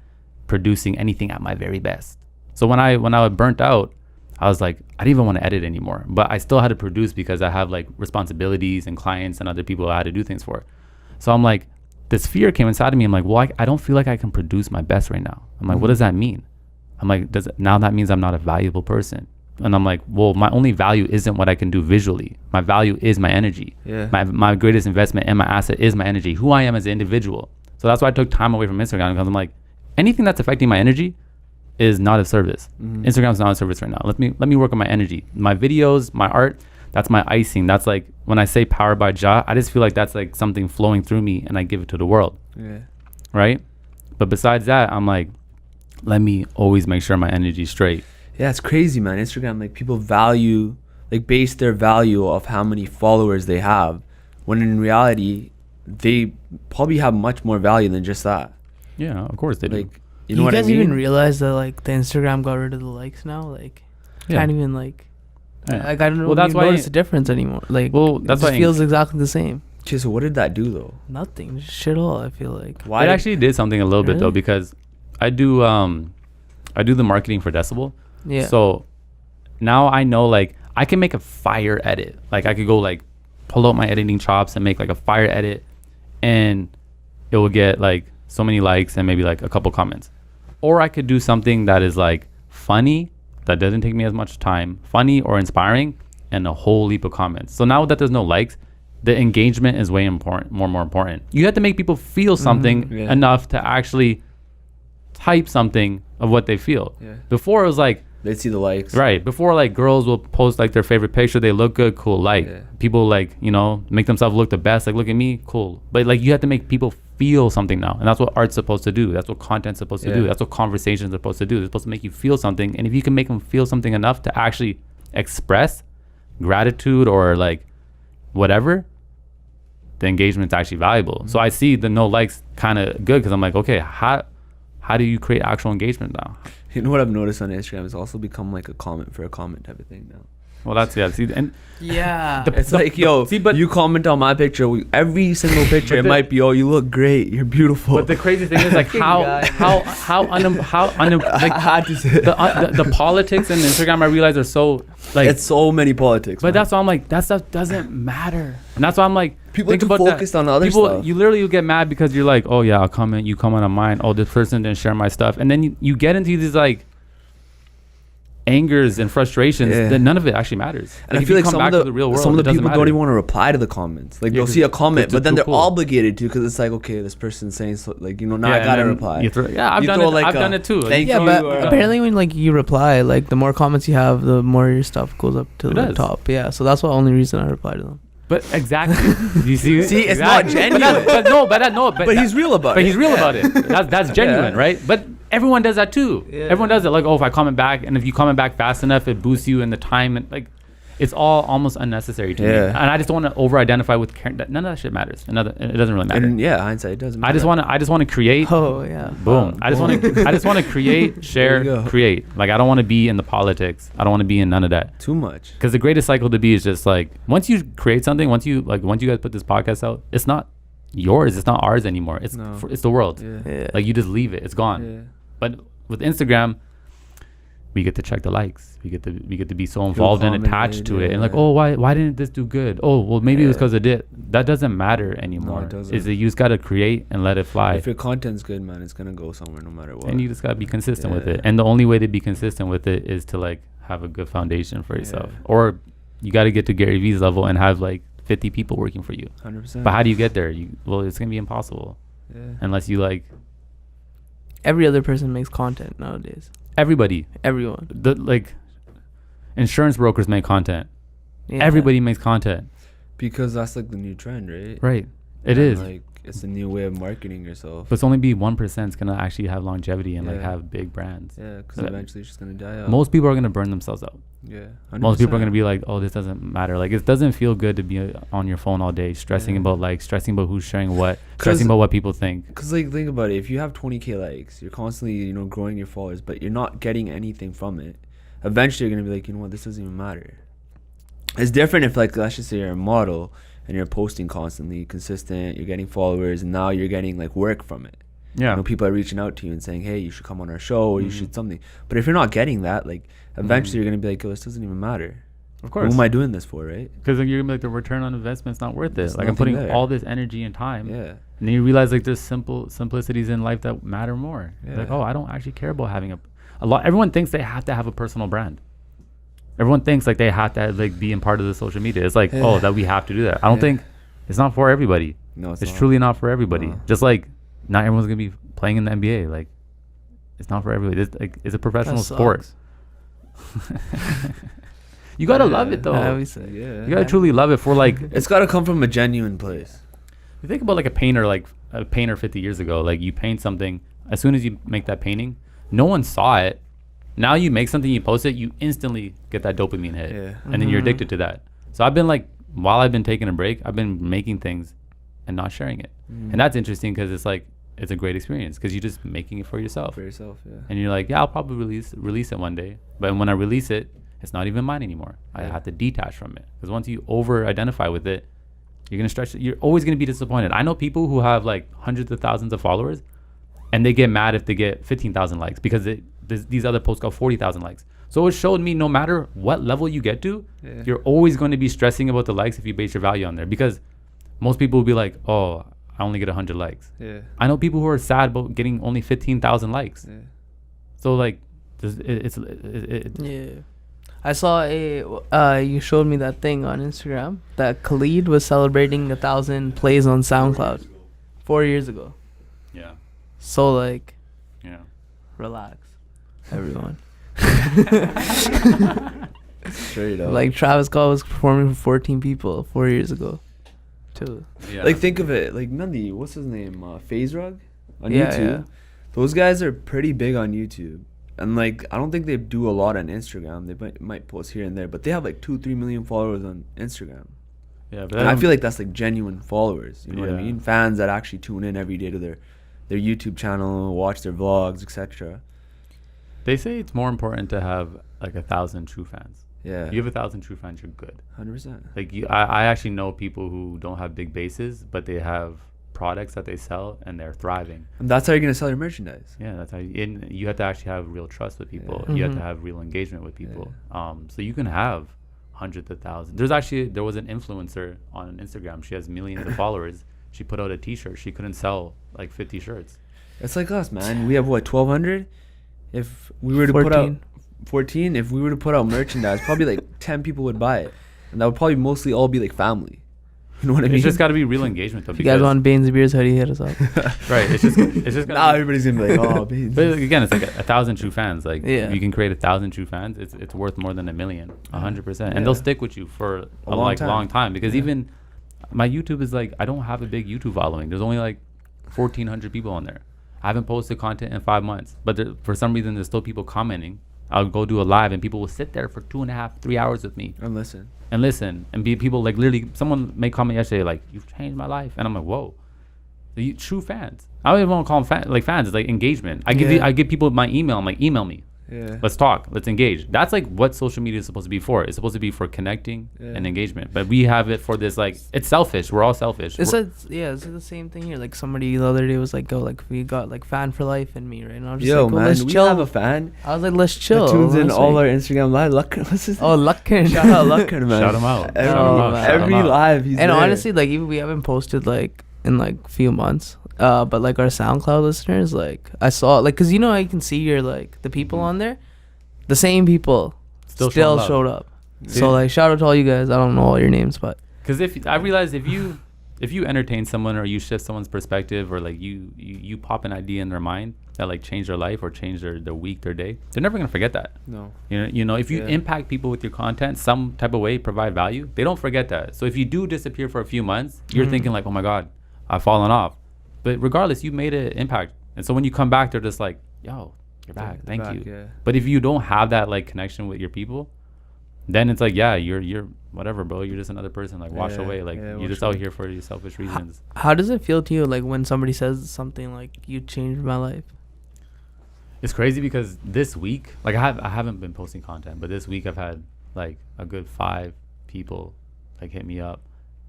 producing anything at my very best. So when I was burnt out, I was like, I didn't even want to edit anymore, but I still had to produce because I have like responsibilities and clients and other people I had to do things for. So I'm like, this fear came inside of me. I'm like, well, I don't feel like I can produce my best right now. I'm like, what does that mean? I'm like, now that means I'm not a valuable person. And I'm like, well, my only value isn't what I can do visually. My value is my energy. Yeah. My greatest investment and my asset is my energy, who I am as an individual. So that's why I took time away from Instagram, because I'm like, anything that's affecting my energy is not a service. Instagram's not a service right now. Let me work on my energy. My videos, my art, that's my icing. That's like, when I say powered by Ja, I just feel like that's like something flowing through me, and I give it to the world. Yeah. Right? But besides that, I'm like, let me always make sure my energy's straight. Yeah, it's crazy, man. Instagram, like, people value, like, base their value off how many followers they have, when in reality, they probably have much more value than just that. Yeah, of course they do. Like, you know what I mean? You guys even realize that, like, the Instagram got rid of the likes now? Like, can't even, like, I don't know. Well, that's why notice the difference anymore. Like, that's why it feels exactly the same. So what did that do, though? Nothing. Just shit all, I feel like. Why? It actually did something a little bit, though, because I do the marketing for Decibel. Yeah. So now I know, like, I can make a fire edit. Like, I could go, like, pull out my editing chops and make, like, a fire edit, and it will get, like, so many likes and maybe, like, a couple comments. Or I could do something that is, like, funny, that doesn't take me as much time, funny or inspiring, and a whole heap of comments. So now that there's no likes, the engagement is way more important. You have to make people feel something enough to actually type something of what they feel. Yeah. Before, it was like, they'd see the likes. Right. Before, like, girls will post, like, their favorite picture. They look good. Cool. Like, people, like, you know, make themselves look the best. Like, look at me. Cool. But, like, you have to make people feel something now. And that's what art's supposed to do. That's what content's supposed to do. That's what conversations are supposed to do. They're supposed to make you feel something. And if you can make them feel something enough to actually express gratitude or, like, whatever, the engagement's actually valuable. So I see the no likes kind of good, because I'm like, okay, how do you create actual engagement now? You know what I've noticed on Instagram is also become like a comment for a comment type of thing now. Well, that's, see, and it's like, yo, but you comment on my picture, every single picture, it might be, oh, you look great, you're beautiful. But the crazy thing is, like, how like, I had to say the politics in Instagram, I realize, are so, like, it's so many politics. But man, that's why I'm like, that stuff doesn't matter. And that's why I'm like, people are too focused on other stuff. You literally get mad because you're like, oh yeah, you comment on mine. Oh, this person didn't share my stuff. And then you get into these like angers and frustrations that none of it actually matters. And I feel like some of the people don't even want to reply to the comments. Like they'll see a comment, but then they're obligated to, because it's like, okay, this person's saying so, like, you know, now I gotta reply. I've done it too. But apparently when like you reply, like the more comments you have, the more your stuff goes up to the top. Yeah, so that's the only reason I reply to them. But exactly, you see, it's not genuine. But he's real about it. But he's real about it. That's genuine, right? But everyone does that too. Yeah. Everyone does it. Like, oh, if I comment back, and if you comment back fast enough, it boosts you in the time, and like, it's all almost unnecessary to me. And I just don't want to over-identify with none of that shit matters. It doesn't really matter. And hindsight, it doesn't matter. I just want to create. Oh yeah. Boom. I just want to create, share, create. Like, I don't want to be in the politics. I don't want to be in none of that. Too much. Because the greatest cycle to be is just like, once you create something, once you guys put this podcast out, it's not yours. It's not ours anymore. It's the world. Yeah. Like, you just leave it. It's gone. Yeah. But with Instagram, we get to check the likes. We get to be so involved and attached to it. And like, oh, why didn't this do good? Oh, well, maybe it was because it did. That doesn't matter anymore. No, it doesn't. You just got to create and let it fly. If your content's good, man, it's gonna go somewhere no matter what. And you just got to be consistent with it. And the only way to be consistent with it is to like have a good foundation for yourself. Or you got to get to Gary Vee's level and have like 50 people working for you. 100%. But how do you get there? It's gonna be impossible. Yeah. Unless you like. Every other person makes content nowadays. Everyone. Insurance brokers make content. Yeah. Everybody makes content. Because that's like the new trend, right? Right. It is. Like, it's a new way of marketing yourself. But it's only be 1% is gonna actually have longevity and like have big brands. Yeah, because eventually it's just gonna die out. Most people are gonna burn themselves out. Yeah. 100%. Most people are gonna be like, oh, this doesn't matter. Like, it doesn't feel good to be on your phone all day, stressing about likes, stressing about who's sharing what, stressing about what people think. Because like, think about it. If you have 20K likes, you're constantly growing your followers, but you're not getting anything from it. Eventually, you're gonna be like, you know what, this doesn't even matter. It's different if, like, let's just say you're a model and you're posting constantly, consistent, you're getting followers, and now you're getting like work from it. Yeah. People are reaching out to you and saying, hey, you should come on our show, or you should something. But if you're not getting that, like, eventually you're going to be like, oh, this doesn't even matter. Of course. Who am I doing this for, right? Because you're going to be like, the return on investment's not worth it. Like, I'm putting all this energy and time. Yeah. And then you realize, like, there's simplicities in life that matter more. Yeah. Like, oh, I don't actually care about having a lot. Everyone thinks they have to have a personal brand. Everyone thinks like they have to like be in part of the social media. It's like, oh, that we have to do that. I don't think it's not for everybody. No, it's truly not for everybody. No. Just like not everyone's gonna be playing in the NBA. Like, it's not for everybody. It's a professional sport. You gotta love it though. You gotta truly love it for like. It's gotta come from a genuine place. You think about like a painter 50 years ago. Like, you paint something, as soon as you make that painting, no one saw it. Now you make something, you post it, you instantly get that dopamine hit. Yeah. And then you're addicted to that. So I've been like, while I've been taking a break, I've been making things and not sharing it. And that's interesting because it's like, it's a great experience because you're just making it for yourself. Yeah. And you're like, yeah, I'll probably release it one day. But when I release it, it's not even mine anymore. I have to detach from it. Because once you over-identify with it, you're going to stretch it. You're always going to be disappointed. I know people who have like hundreds of thousands of followers and they get mad if they get 15,000 likes because these other posts got 40,000 likes. So it showed me no matter what level you get to, you're always going to be stressing about the likes if you base your value on there. Because most people will be like, oh, I only get 100 likes. Yeah. I know people who are sad about getting only 15,000 likes. Yeah. So like, yeah. I saw you showed me that thing on Instagram that Khalid was celebrating 1,000 plays on SoundCloud 4 years ago. Yeah. So like, relax, everyone. Straight up. Like, Travis Scott was performing for 14 people 4 years ago, too. Yeah. Like, think of it. Like, Nandi, what's his name? FaZe Rug on YouTube. Yeah. Those guys are pretty big on YouTube. And, like, I don't think they do a lot on Instagram. They might post here and there. But they have, like, 2-3 million followers on Instagram. Yeah, but I feel like that's, like, genuine followers. You know what I mean? Fans that actually tune in every day to their YouTube channel, watch their vlogs, etc. They say it's more important to have like 1,000 true fans. Yeah. If you have 1,000 true fans, you're good. 100%. Like, I actually know people who don't have big bases, but they have products that they sell and they're thriving. And that's how you're gonna sell your merchandise. Yeah, that's how you have to actually have real trust with people. Yeah. You have to have real engagement with people. Yeah. So you can have hundreds of thousands. There was an influencer on Instagram. She has millions of followers. She put out a t-shirt. She couldn't sell like 50 shirts. It's like us, man. We have what, 1,200? If we were to 14. put out 14, if we were to put out merchandise, probably like 10 people would buy it, and that would probably mostly all be like family. You know what I mean? It's just got to be real engagement though. If you guys want Baines Beers hoodie, hit us up. Right. It's just now everybody's gonna be like, oh, Baines. But again, it's like 1,000 true fans. Like you can create 1,000 true fans. It's worth more than 1 million, 100%, and they'll stick with you for a long time. Because even my YouTube is like, I don't have a big YouTube following. There's only like 1,400 people on there. I haven't posted content in 5 months, but for some reason there's still people commenting. I'll go do a live and people will sit there for 2.5, 3 hours with me and listen and be people like literally. Someone may comment yesterday like, you've changed my life, and I'm like, whoa. True fans. I don't even want to call them fans. It's like engagement. I give people my email. I'm like, email me. Yeah. Let's talk. Let's engage. That's like what social media is supposed to be for. It's supposed to be for connecting and engagement. But we have it for this, like, it's selfish. We're all selfish. It's the same thing here. Like somebody the other day was like, we got like fan for life in me, right? And I was just like, man, let's chill. We have a fan. I was like, let's chill. That tunes in all our Instagram live. Lucker. Shout out Lucker, man. Shout him out. Every live he's and there. Honestly, like even we haven't posted like in like few months. But like our SoundCloud listeners, like I saw like, cause you know I can see your like the people on there. The same people still showed up. So like shout out to all you guys. I don't know all your names, but because if I realize if you entertain someone or you shift someone's perspective or like you pop an idea in their mind that like change their life or change their week, their day, they're never gonna forget that. No. You know if you impact people with your content some type of way, provide value, they don't forget that. So if you do disappear for a few months, you're thinking like, oh my God, I've fallen off. But regardless, you made an impact, and so when you come back, they're just like, yo, you're back, thank you. Yeah. But if you don't have that like connection with your people, then it's like, you're whatever, bro. You're just another person, like wash away. Like you're just out here for your selfish reasons. How does it feel to you, like when somebody says something like, you changed my life? It's crazy because this week, like I haven't been posting content, but this week I've had like a good 5 people like hit me up,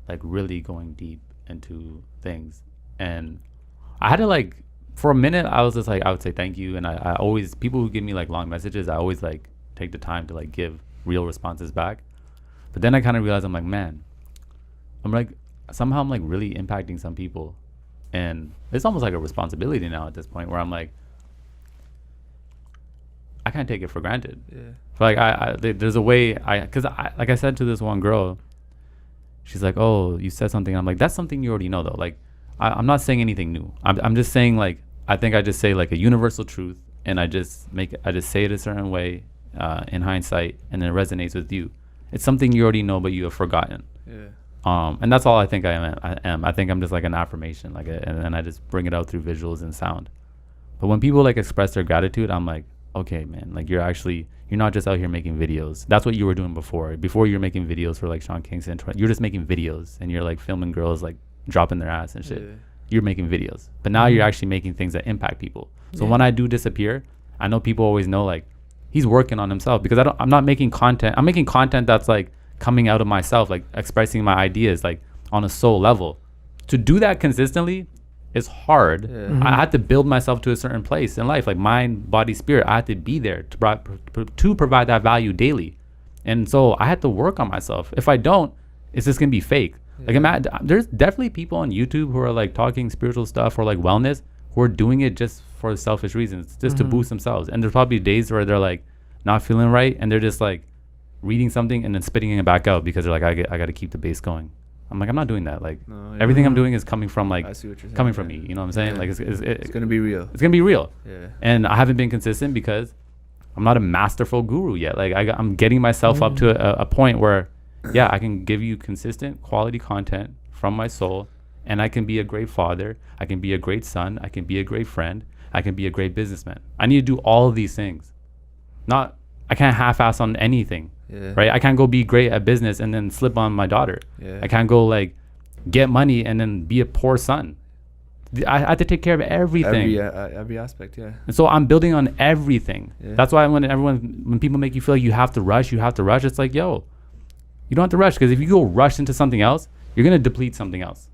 like really going deep into things, and I had to like. For a minute, I was just like, I would say thank you. And I always, people who give me like long messages, I always like take the time to like give real responses back. But then I kind of realized, I'm like, man, I'm like, somehow I'm like really impacting some people. And it's almost like a responsibility now at this point where I'm like, I can't take it for granted. Yeah. Like there's a way cause like I said to this one girl, she's like, oh, you said something. I'm like, that's something you already know though. Like, I'm not saying anything new. I'm just saying like, I think I just say like a universal truth, and I just say it a certain way in hindsight, and then it resonates with you. It's something you already know, but you have forgotten. Yeah. And that's all I think I am. I think I'm just like an affirmation, and then I just bring it out through visuals and sound. But when people like express their gratitude, I'm like, okay, man, like you're not just out here making videos. That's what you were doing before. Before you were making videos for like Sean Kingston. You're just making videos, and you're like filming girls like dropping their ass and shit. You're making videos, but now you're actually making things that impact people. So when I do disappear, I know people always know like he's working on himself, because I'm not making content. I'm making content that's like coming out of myself, like expressing my ideas like on a soul level. To do that consistently is hard. I had to build myself to a certain place in life, like mind, body, spirit. I had to be there to provide that value daily, and so I had to work on myself. If I don't, it's just gonna be fake. Like there's definitely people on YouTube who are like talking spiritual stuff or like wellness who are doing it just for selfish reasons, just to boost themselves. And there's probably days where they're like not feeling right, and they're just like reading something and then spitting it back out because they're like, I got to keep the base going. I'm like, I'm not doing that. Like everything I'm doing is coming from like coming from me. You know what I'm saying? Like it's gonna be real. It's gonna be real. Yeah. And I haven't been consistent because I'm not a masterful guru yet. Like I'm getting myself up to a point where. I can give you consistent quality content from my soul, and I can be a great father. I can be a great son. I can be a great friend. I can be a great businessman. I need to do all of these things. I can't half-ass on anything, right? I can't go be great at business and then slip on my daughter. I can't go like get money and then be a poor son. I have to take care of everything. Every aspect, And so I'm building on everything. That's why when people make you feel like you have to rush, it's like, yo, you don't have to rush, because if you go rush into something else, you're going to deplete something else.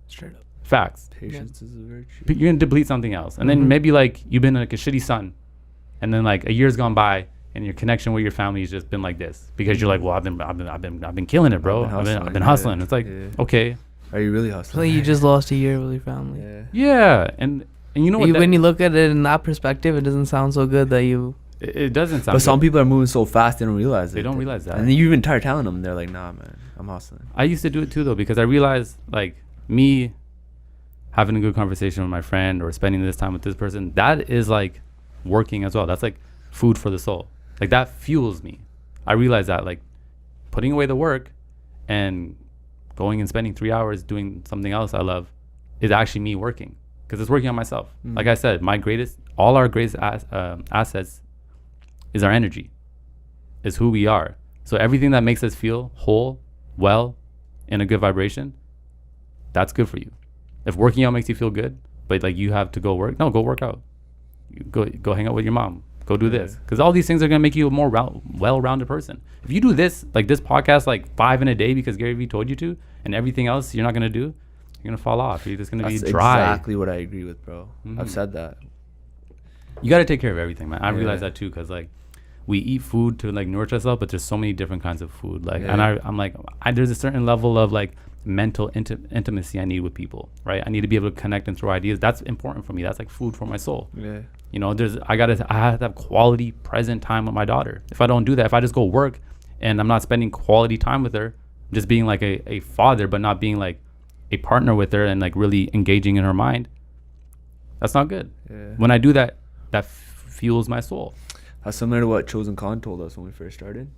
Straight up. Facts. Patience is a virtue. You're going to deplete something else. And then maybe like you've been like a shitty son, and then like a year's gone by and your connection with your family has just been like this because you're like, well, I've been killing it, bro. I've been hustling. It's like, okay, are you really hustling? Like you just lost a year with your family. Yeah, and you know what? When you look at it in that perspective, it doesn't sound so good that you. It doesn't sound. But some people are moving so fast they don't realize it. They don't realize that. And then you even start telling them, they're like, nah, man, I'm hustling. I used to do it too though, because I realized like me having a good conversation with my friend or spending this time with this person, that is like working as well. That's like food for the soul. Like that fuels me. I realize that like putting away the work and going and spending 3 hours doing something else I love is actually me working, because it's working on myself. Like I said, all our greatest assets is our energy, is who we are. So everything that makes us feel whole, well, in a good vibration, that's good for you. If working out makes you feel good, but like you have to go work, no, go work out. You go hang out with your mom. Go do this, because all these things are gonna make you a more well-rounded person. If you do this, like this podcast, like 5 in a day because Gary Vee told you to, and everything else you're not gonna do, you're gonna fall off. You're just gonna be dry. That's exactly what I agree with, bro. I've said that. You got to take care of everything, man. I realize that too, because like we eat food to like nourish ourselves, but there's so many different kinds of food. Like, and I'm like, there's a certain level of like mental intimacy I need with people, right? I need to be able to connect and throw ideas. That's important for me. That's like food for my soul. Yeah. You know, I have to have quality present time with my daughter. If I don't do that, if I just go work and I'm not spending quality time with her, just being like a father, but not being like a partner with her and like really engaging in her mind, that's not good. Yeah. When I do that, that fuels my soul. That's similar to what Chosen Khan told us when we first started.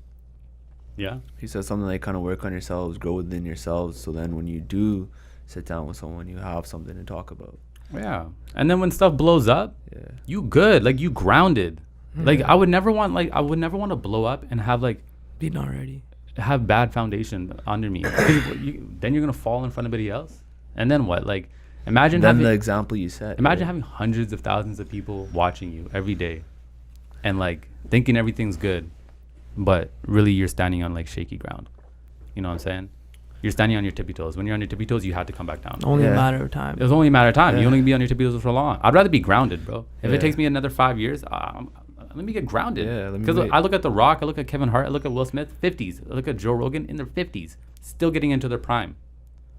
Yeah. He said something like kind of work on yourselves, grow within yourselves, so then when you do sit down with someone, you have something to talk about. Yeah. And then when stuff blows up, you good. Like you grounded. Like I would never want to blow up and have like be not ready. Have bad foundation under me. Then you're gonna fall in front of everybody else. And then what? Like imagine having the example you said. Imagine having hundreds of thousands of people watching you every day and like thinking everything's good, but really you're standing on like shaky ground. You know what I'm saying? You're standing on your tippy toes. When you're on your tippy toes, you have to come back down. Only a matter of time. It was only a matter of time. You only be on your tippy toes for long. I'd rather be grounded, bro. If it takes me another 5 years, let me get grounded. Yeah, because I look at The Rock, I look at Kevin Hart, I look at Will Smith, 50s. I look at Joe Rogan in their 50s, still getting into their prime.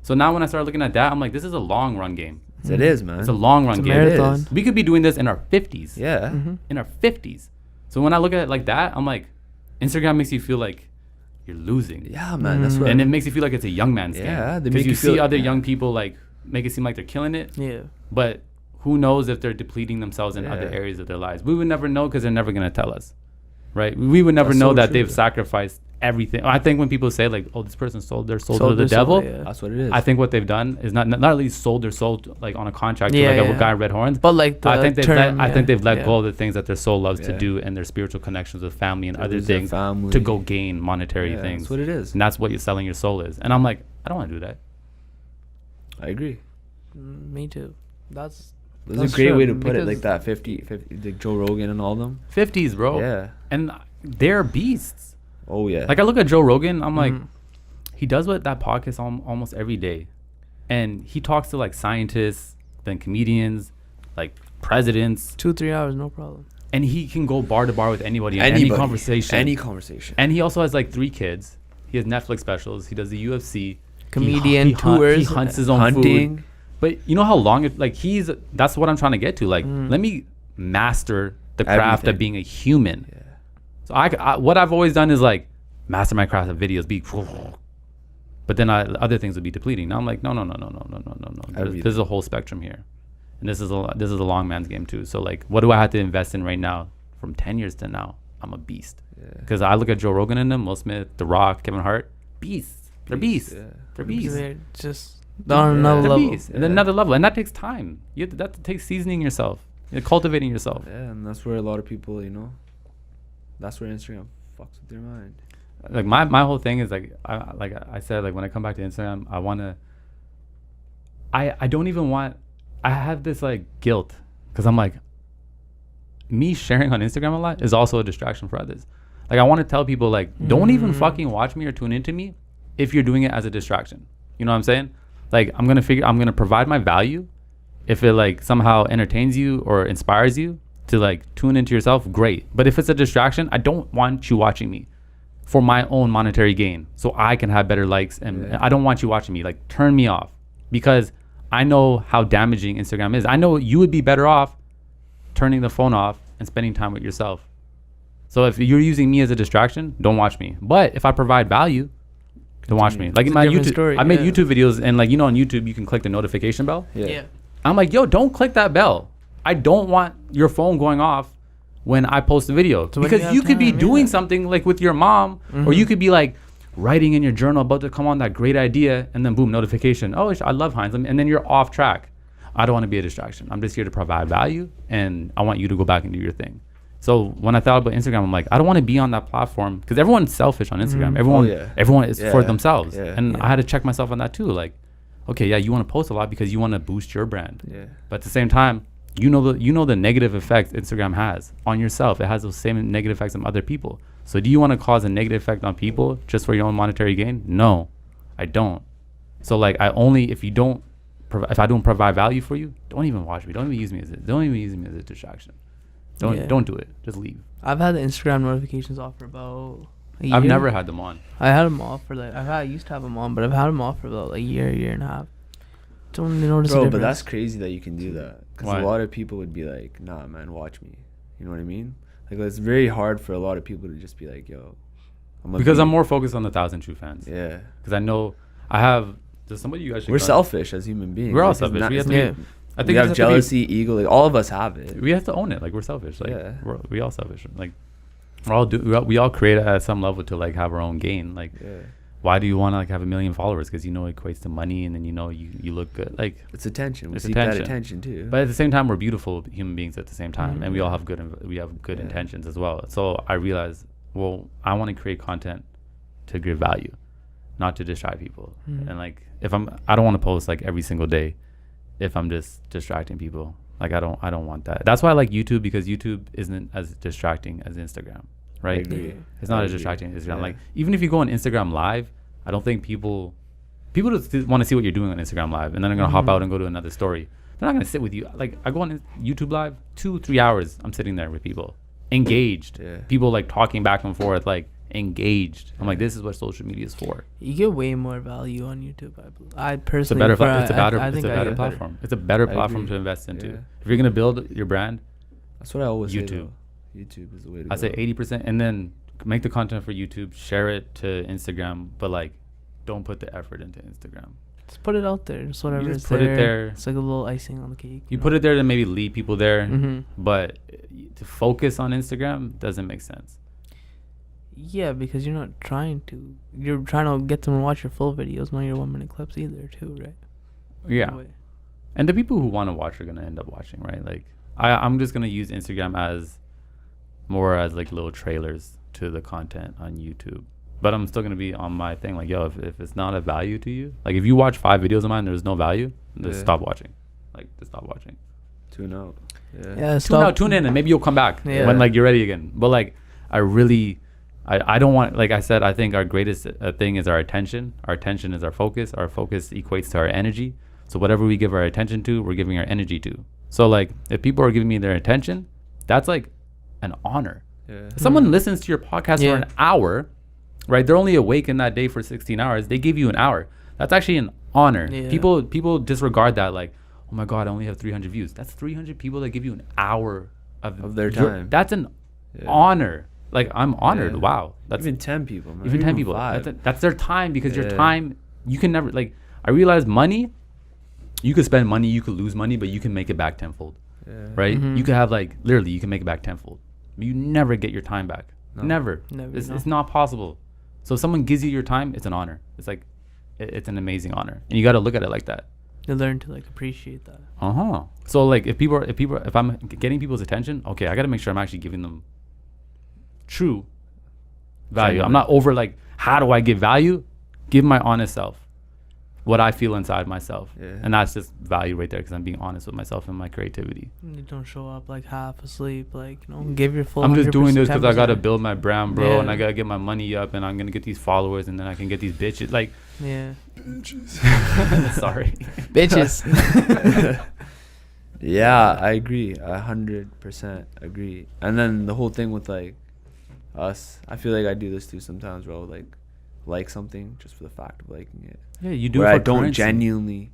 So now when I start looking at that, I'm like, this is a long run game. It is, man. It's a long run game. Marathon. We could be doing this in our 50s. Yeah. In our 50s. So when I look at it like that, I'm like, Instagram makes you feel like you're losing. Yeah, man. That's right. And it makes you feel like it's a young man's game. Yeah. Because you see other young people like make it seem like they're killing it. Yeah. But who knows if they're depleting themselves in other areas of their lives. We would never know because they're never going to tell us. Right? We would never know that they've sacrificed everything. I think when people say like, oh, this person sold their soul to the devil. That's what it is. I think what they've done is not only sold their soul to, like on a contract to like a guy in red horns, but like I think they've let go of the things that their soul loves to do and their spiritual connections with family and other things to go gain monetary things. That's what it is. And that's what you're selling your soul is. And I'm like, I don't want to do that. I agree. Me too. That's a great way to put it, like that. 50 like Joe Rogan and all them. 50s, bro. Yeah. And they're beasts. Oh yeah. Like I look at Joe Rogan, I'm like, he does what that podcast almost every day, and he talks to like scientists, then comedians, like presidents. 2-3 hours, no problem. And he can go bar to bar with anybody in any conversation. Any conversation. And he also has like 3 kids. He has Netflix specials. He does the UFC. Comedian tours. He hunts his own food. But you know how long it like that's what I'm trying to get to. Like let me master the craft of being a human. Yeah. So I what I've always done is like master my craft of videos, but then other things would be depleting. Now I'm like, no. There's a whole spectrum here, and this is a long man's game too. So like, what do I have to invest in right now? From 10 years to now, I'm a beast. Because I look at Joe Rogan and them, Will Smith, The Rock, Kevin Hart, beasts. They're beasts. Yeah. They're beasts. They're just on another level. And then another level, and that takes time. That takes seasoning yourself, cultivating yourself. Yeah, and that's where a lot of people, that's where Instagram fucks with their mind. Like my whole thing is like I said, like when I come back to Instagram, I don't even want. I have this like guilt because I'm like, me sharing on Instagram a lot is also a distraction for others. Like I want to tell people like, don't even fucking watch me or tune into me if you're doing it as a distraction. You know what I'm saying? Like I'm gonna provide my value if it like somehow entertains you or inspires you to like tune into yourself, great. But if it's a distraction, I don't want you watching me for my own monetary gain, so I can have better likes, and I don't want you watching me. Like, turn me off, because I know how damaging Instagram is. I know you would be better off turning the phone off and spending time with yourself. So if you're using me as a distraction, don't watch me. But if I provide value, don't watch me. Like in my YouTube, story, I made YouTube videos, and like, you know, on YouTube you can click the notification bell. Yeah. I'm like, yo, don't click that bell. I don't want your phone going off when I post a video, so because you could be doing something like with your mom, or you could be like writing in your journal about to come on that great idea, and then boom, notification. Oh, I love HINDZ, and then you're off track. I don't want to be a distraction. I'm just here to provide value, and I want you to go back and do your thing. So when I thought about Instagram, I'm like, I don't want to be on that platform, because everyone's selfish on Instagram. Everyone is for themselves, and I had to check myself on that too. Like, okay, yeah, you want to post a lot because you want to boost your brand, but at the same time, you know the negative effects Instagram has on yourself. It has those same negative effects on other people. So do you want to cause a negative effect on people just for your own monetary gain? No, I don't. So like, if I don't provide value for you, don't even watch me. Don't even use me as a distraction. Don't do it. Just leave. I've had the Instagram notifications off for about a year. I've never had them on. I had them off for like, I used to have them on, but I've had them off for about a year and a half. Don't notice. Bro, but that's crazy that you can do that, because a lot of people would be like, nah, man, watch me. You know what I mean? Like, it's very hard for a lot of people to just be like, yo, I'm more focused on the 1,000 true fans. Yeah. Because I know I have. There's somebody you guys should. We're selfish as human beings. We're all selfish. I think we have jealousy, ego. Like, all of us have it. We have to own it. Like, we're selfish. Like, we all selfish. Like, we all create at some level to like have our own gain. Like, why do you want to like have 1 million followers? Because you know it equates to money, and then you know you look good. Like, it's attention. We seek that attention too. But at the same time, we're beautiful human beings at the same time, and we all have good intentions as well. So I realized, well, I want to create content to give value, not to distract people. And like, I don't want to post like every single day if I'm just distracting people. Like, I don't want that. That's why I like YouTube, because YouTube isn't as distracting as Instagram. Right? It's not as distracting as Instagram. Yeah. Like, even if you go on Instagram Live, I don't think people just want to see what you're doing on Instagram Live, and then they're gonna hop out and go to another story. They're not gonna sit with you. Like, I go on YouTube Live, 2-3 hours. I'm sitting there with people, engaged. People like talking back and forth, like engaged. I'm like, this is what social media is for. You get way more value on YouTube. I personally, it's a better platform. It's a better platform to invest into. If you're gonna build your brand, that's what I always say. YouTube is the way to go. I say 80%, and then make the content for YouTube, share it to Instagram, but like, don't put the effort into Instagram. Just put it out there. Just whatever. You just put it there. It's like a little icing on the cake. You put it there to maybe lead people there, but to focus on Instagram doesn't make sense. Yeah, because you're not trying to. You're trying to get them to watch your full videos, not your 1-minute clips either, too, right? Yeah. And the people who want to watch are gonna end up watching, right? Like, I'm just gonna use Instagram as more as like little trailers to the content on YouTube, but I'm still gonna be on my thing. Like, yo, if it's not a value to you, like if you watch 5 videos of mine, there's no value, just stop watching. Like, just stop watching. Tune out. Tune in, and maybe you'll come back when like you're ready again. But like, I don't want, like I said, I think our greatest thing is our attention. Our attention is our focus. Our focus equates to our energy. So whatever we give our attention to, we're giving our energy to. So like, if people are giving me their attention, that's like an honor. If someone listens to your podcast for an hour, right? They're only awake in that day for 16 hours. They give you an hour. That's actually an honor. People disregard that, like, oh my God, I only have 300 views. That's 300 people that give you an hour of their time. That's an honor. Like, I'm honored. Wow. That's even 10 people, man. Even 10 people. That's their time, because your time, you can never, like, I realize money, you could spend money, you could lose money, but you can make it back tenfold. Right? You could have, like, literally, you can make it back tenfold. You never get your time back. Never. It's not possible. So if someone gives you your time, it's an honor. It's like, it's an amazing honor, and you got to look at it like that. You learn to like appreciate that. So like, if I'm getting people's attention, okay, I got to make sure I'm actually giving them true value. I'm not over like, how do I give value? Give my honest self, what I feel inside myself, and that's just value right there, because I'm being honest with myself and my creativity. You don't show up like half asleep, like, you know, give your full. I'm just doing this because I gotta build my brand, bro, and I gotta get my money up, and I'm gonna get these followers, and then I can get these bitches, like, bitches. Sorry, bitches. Yeah, I agree. 100% agree. And then the whole thing with like us, I feel like I do this too sometimes, bro. Like something just for the fact of liking it. Yeah, you do. Where it for I don't currency. genuinely.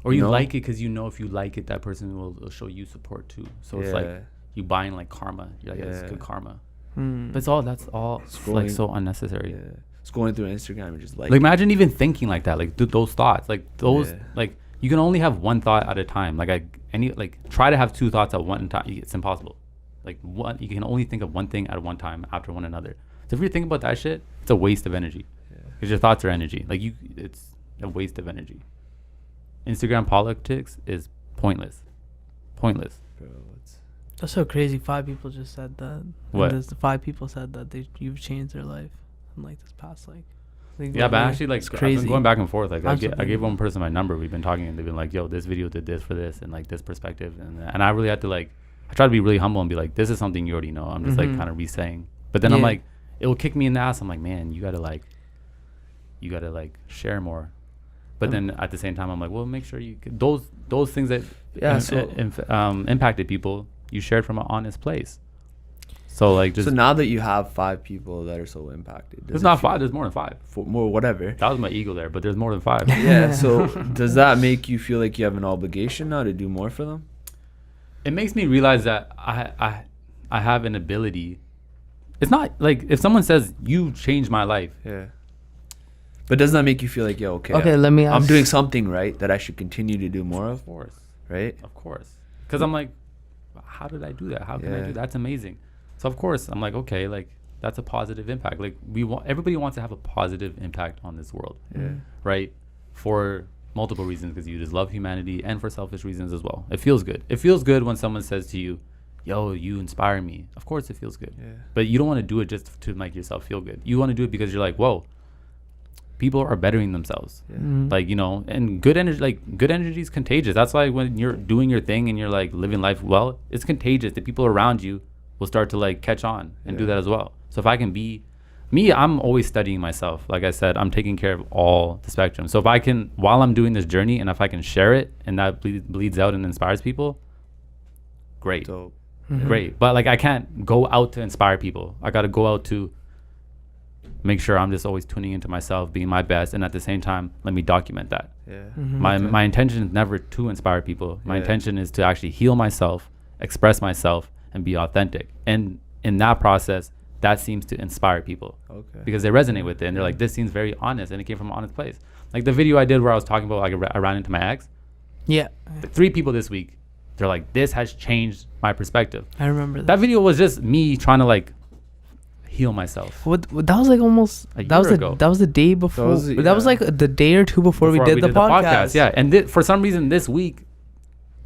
Or you like it because you know if you like it, that person will show you support too. So it's like you buying like karma. You're like, it's good karma. But that's all like so unnecessary. Yeah. Scrolling through Instagram and just like imagine even thinking like that, like those thoughts, like those like you can only have one thought at a time. Try to have two thoughts at one time. It's impossible. Like you can only think of one thing at one time after one another. So if you think about that shit, it's a waste of energy. Because your thoughts are energy. It's a waste of energy. Instagram politics is pointless. Bro, that's so crazy. 5 people just said that. What? 5 people said that you've changed their life in like this past yeah, but actually like I've been going back and forth. Like I gave one person my number. We've been talking and they've been like, yo, this video did this for this and like this perspective and I really had to like I try to be really humble and be like, this is something you already know. I'm just like kind of re-saying. But then I'm like, it will kick me in the ass. I'm like, man, you gotta share more. But then at the same time, I'm like, well, make sure you those things that impacted people, you shared from an honest place. So like just so now that you have 5 people that are so impacted, there's not 5. There's more than 5. More whatever. That was my ego there, but there's more than 5. Yeah. So does that make you feel like you have an obligation now to do more for them? It makes me realize that I have an ability. It's not like if someone says you changed my life. Yeah. But doesn't that make you feel like, yeah, okay, let me ask. I'm doing something right that I should continue to do more of? Of course. Right? Of course. Because I'm like, how did I do that? How can I do that? That's amazing. So of course I'm like, okay, like that's a positive impact. Like everybody wants to have a positive impact on this world. Yeah. Right? For multiple reasons, because you just love humanity and for selfish reasons as well. It feels good. It feels good when someone says to you, yo, you inspire me. Of course it feels good. Yeah. But you don't want to do it just to make yourself feel good. You want to do it because you're like, whoa, people are bettering themselves. Yeah. Like, you know, and good energy is contagious. That's why when you're doing your thing and you're like living life well, it's contagious. The people around you will start to like catch on and do that as well. So if I can be me, I'm always studying myself. Like I said, I'm taking care of all the spectrum. So if I can, while I'm doing this journey, and if I can share it and that bleeds out and inspires people, great. Dope. Great. But like I can't go out to inspire people. I got to go out to make sure I'm just always tuning into myself, being my best, and at the same time, let me document that. Yeah. My intention is never to inspire people. My intention is to actually heal myself, express myself, and be authentic. And in that process, that seems to inspire people. Okay. Because they resonate with it, and they're like, this seems very honest, and it came from an honest place. Like the video I did where I was talking about like I ran into my ex. Yeah. 3 people this week, they're like, this has changed my perspective. I remember that video was just me trying to like heal myself. That was like almost that was the day before. That was like the day or two before we did the podcast. Yeah, and for some reason this week,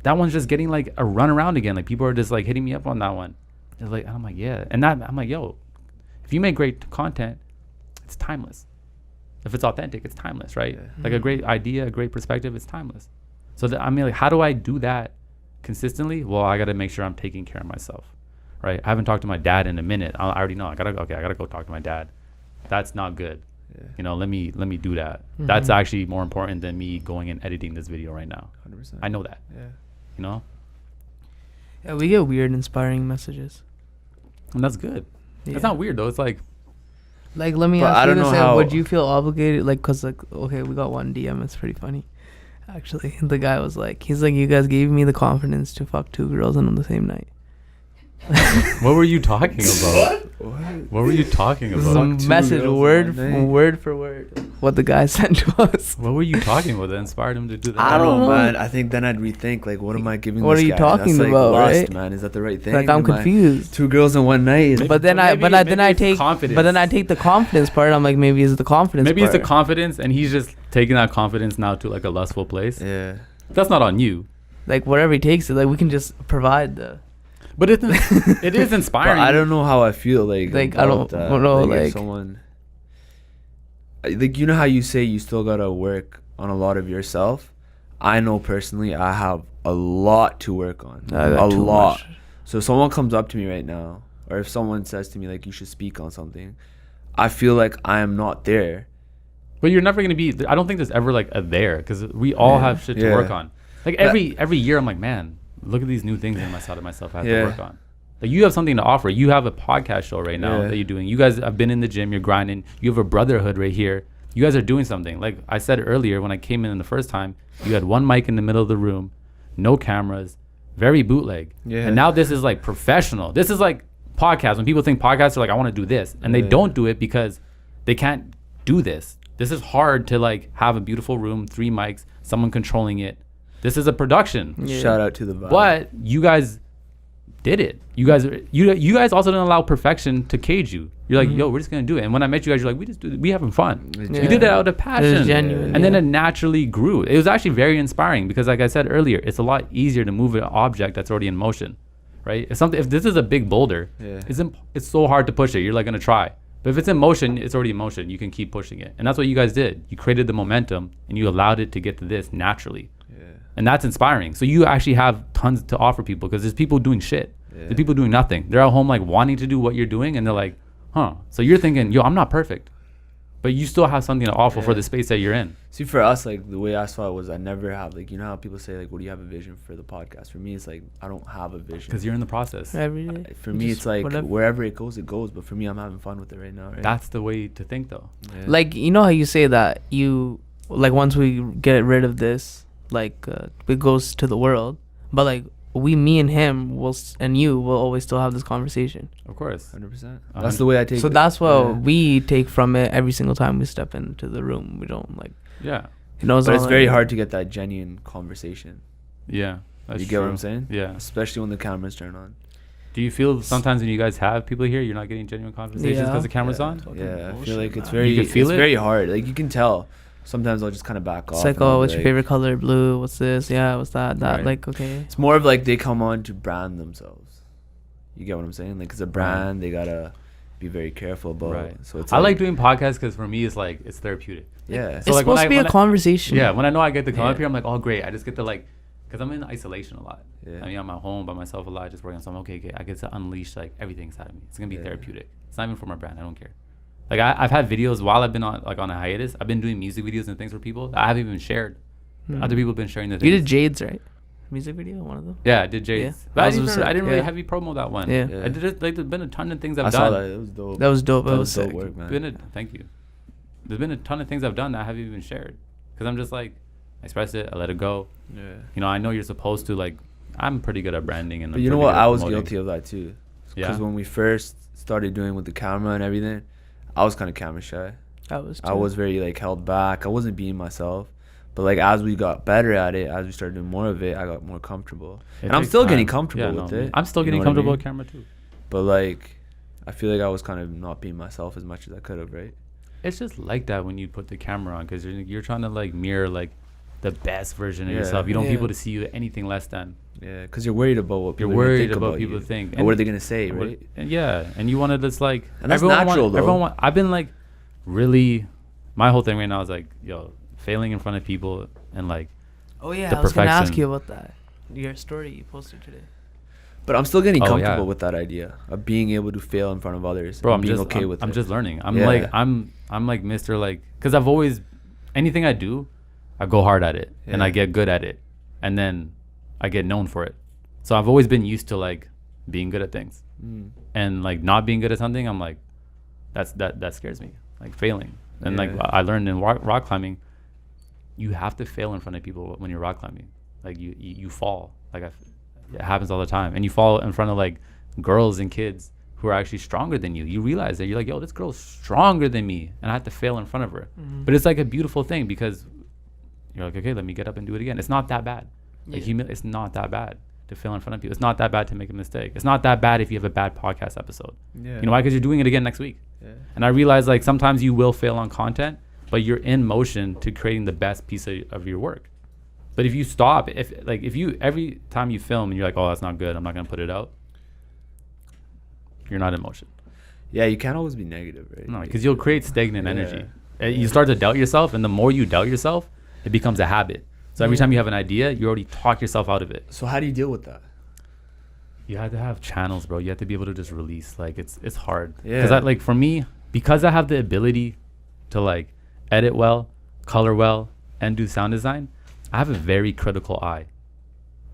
that one's just getting like a run around again. Like people are just like hitting me up on that one. It's like I'm like I'm like, yo, if you make great content, it's timeless. If it's authentic, it's timeless, right? Yeah. Like a great idea, a great perspective, it's timeless. So I mean, like, how do I do that consistently? Well, I got to make sure I'm taking care of myself, right? I haven't talked to my dad in a minute. I already know I gotta go talk to my dad. That's not good. Yeah. You know, let me do that. That's actually more important than me going and editing this video right now. 100%. I know that. Yeah. You know. Yeah, we get weird, inspiring messages, and that's good. Yeah. It's not weird though. It's like let me ask you this: would you feel obligated? Like, cause like, okay, we got one DM. It's pretty funny. Actually, the guy was like, he's like, you guys gave me the confidence to fuck 2 girls on the same night. What were you talking about? What were you talking about? Some message, word for word, what the guy sent to us. What were you talking about that inspired him to do that? I don't know, man. I think then I'd rethink, like, what am I giving what this are you guy? talking That's, about, like, lust, right? man. Is that the right thing? Like, I'm confused. 2 girls in one night. But then I take the confidence part. I'm like, maybe it's the confidence Maybe part. It's the confidence, and he's just taking that confidence now to like a lustful place. Yeah. That's not on you. Like, whatever he takes it, like, we can just provide the... But it is inspiring. But I don't know how I feel like I don't know like someone like, you know how you say you still gotta work on a lot of yourself. I know personally I have a lot to work on, a lot. So if someone comes up to me right now, or if someone says to me like, you should speak on something, I feel like I am not there. But you're never gonna be. I don't think there's ever like a there, because we all have shit to work on. Like every year I'm like, man, look at these new things inside of myself I have to work on. Like, you have something to offer. You have a podcast show right now that you're doing. You guys have been in the gym. You're grinding. You have a brotherhood right here. You guys are doing something. Like I said earlier, when I came in the first time, you had one mic in the middle of the room, no cameras, very bootleg. Yeah. And now this is like professional. This is like podcast. When people think podcasts are like, I want to do this, and they don't do it because they can't do this. This is hard to like have a beautiful room, 3 mics, someone controlling it. This is a production. Yeah. Shout out to the vibe. But you guys did it. You guys also didn't allow perfection to cage you. You're like, yo, we're just gonna do it. And when I met you guys, you're like, we having fun. We did it out of passion. It was genuine. And then it naturally grew. It was actually very inspiring because, like I said earlier, it's a lot easier to move an object that's already in motion, right? If this is a big boulder, it's so hard to push it. You're like gonna try. But if it's in motion, it's already in motion. You can keep pushing it. And that's what you guys did. You created the momentum and you allowed it to get to this naturally. And that's inspiring. So you actually have tons to offer people because there's people doing shit. There's people doing nothing. They're at home like wanting to do what you're doing, and they're like, huh. So you're thinking, yo, I'm not perfect. But you still have something to offer for the space that you're in. See, for us, like the way I saw it was I never have, like, you know how people say, like, what do you have a vision for the podcast? For me, it's like, I don't have a vision. Because you're in the process. Every day. For me, it's like wherever it goes, it goes. But for me, I'm having fun with it right now. Right? That's the way to think, though. Yeah. Like, you know how you say that you, like, once we get rid of this, like it goes to the world, but like me and him and you will always still have this conversation. Of course, 100%. That's the way I take it. So that's what we take from it every single time we step into the room. We don't like. Yeah. You know, but it's very hard to get that genuine conversation. Yeah. You get what I'm saying? Yeah. Especially when the cameras turn on. Do you feel sometimes when you guys have people here, you're not getting genuine conversations because the camera's on? Yeah, I feel like it's very hard. Like, you can tell. Sometimes I'll just kind of back off. It's like, oh, what's your favorite color? Blue. What's this? Yeah, what's that? That. Right. Like, okay. It's more of like they come on to brand themselves. You get what I'm saying? Like, it's a brand. They gotta be very careful about. Right. So it's. I like doing podcasts because for me, it's like it's therapeutic. Yeah. So it's like supposed to be a conversation. Yeah. When I know I get to come up here, I'm like, oh, great. I just get to like, because I'm in isolation a lot. Yeah. I mean, I'm at home by myself a lot, just working on something. Okay. I get to unleash like everything inside of me. It's gonna be therapeutic. It's not even for my brand. I don't care. Like I've had videos while I've been on a hiatus. I've been doing music videos and things for people that I haven't even shared. Other people have been sharing their things. You did Jade's, right? Music video, one of them. Yeah, I did Jade's. Yeah. But I didn't really heavy promo that one. Yeah. I did it, like there's been a ton of things I've done. I saw that. It was dope. That was dope. That was dope work, man. Thank you. There's been a ton of things I've done that I haven't even shared because I'm just like, I express it, I let it go. Yeah. You know, I know you're supposed to like. I'm pretty good at branding and. But you know what? I was guilty of that too. Because when we first started doing with the camera and everything, I was kind of camera shy. I was very like held back. I wasn't being myself. But like as we got better at it, as we started doing more of it, I got more comfortable. And I'm still getting comfortable with it. I'm still getting comfortable with camera too. But like I feel like I was kind of not being myself as much as I could have, right? It's just like that when you put the camera on because you're trying to like mirror like the best version of yourself. You don't want people to see you anything less than. Yeah, because you're worried about what people think. And what are they gonna say, right? And and you want to just like. And that's natural, though. I've been like, really, my whole thing right now is like, yo, failing in front of people and like. Oh yeah, I was gonna ask you about that. Your story you posted today. But I'm still getting comfortable with that idea of being able to fail in front of others. Bro, and okay with it. I'm just learning. I'm like Mr. like, because I've always, anything I do, I go hard at it and I get good at it, and then I get known for it. So I've always been used to like being good at things, and like not being good at something. I'm like, that scares me. Like failing, and like I learned in rock climbing, you have to fail in front of people when you're rock climbing. Like you fall. Like it happens all the time, and you fall in front of like girls and kids who are actually stronger than you. You realize that you're like, yo, this girl's stronger than me, and I have to fail in front of her. But it's like a beautiful thing because you're like, okay, let me get up and do it again. It's not that bad. Like it's not that bad to fail in front of people. It's not that bad to make a mistake. It's not that bad if you have a bad podcast episode. You know why? Because you're doing it again next week. And I realize like sometimes you will fail on content, but you're in motion to creating the best piece of your work. But if you stop, if you every time you film and you're like, oh, that's not good, I'm not gonna put it out, you're not in motion. Yeah, you can't always be negative, right? No, because you'll create stagnant energy. You start to doubt yourself, and the more you doubt yourself, it becomes a habit. So every time you have an idea, you already talk yourself out of it. So how do you deal with that? You have to have channels, bro. You have to be able to just release. Like it's hard. Because like for me, because I have the ability to like edit well, color well, and do sound design, I have a very critical eye.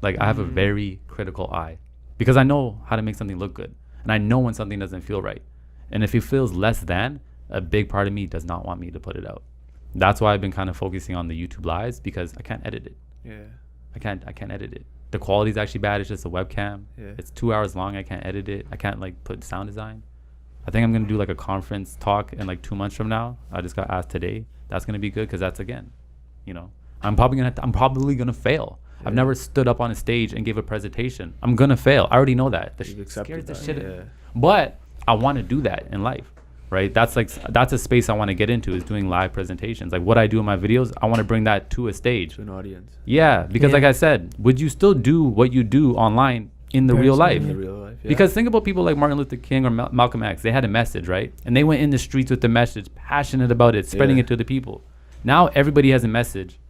Like I have a very critical eye because I know how to make something look good. And I know when something doesn't feel right. And if it feels less than, a big part of me does not want me to put it out. That's why I've been kind of focusing on the YouTube lives, because I can't edit it. Yeah. I can't edit it. The quality is actually bad. It's just a webcam. Yeah. It's 2 hours long. I can't edit it. I can't like put sound design. I think I'm going to do like a conference talk in like 2 months from now. I just got asked today. That's going to be good because that's, again, you know, I'm probably going to fail. Yeah. I've never stood up on a stage and gave a presentation. I'm going to fail. I already know that. Scares the shit out of me. But I want to do that in life, right? That's a space I want to get into, is doing live presentations. Like what I do in my videos, I want to bring that to a stage. To an audience. Yeah, because like I said, would you still do what you do online in the real life? In the real life, yeah. Because think about people like Martin Luther King or Malcolm X. They had a message, right? And they went in the streets with the message, passionate about it, spreading it to the people. Now everybody has a message.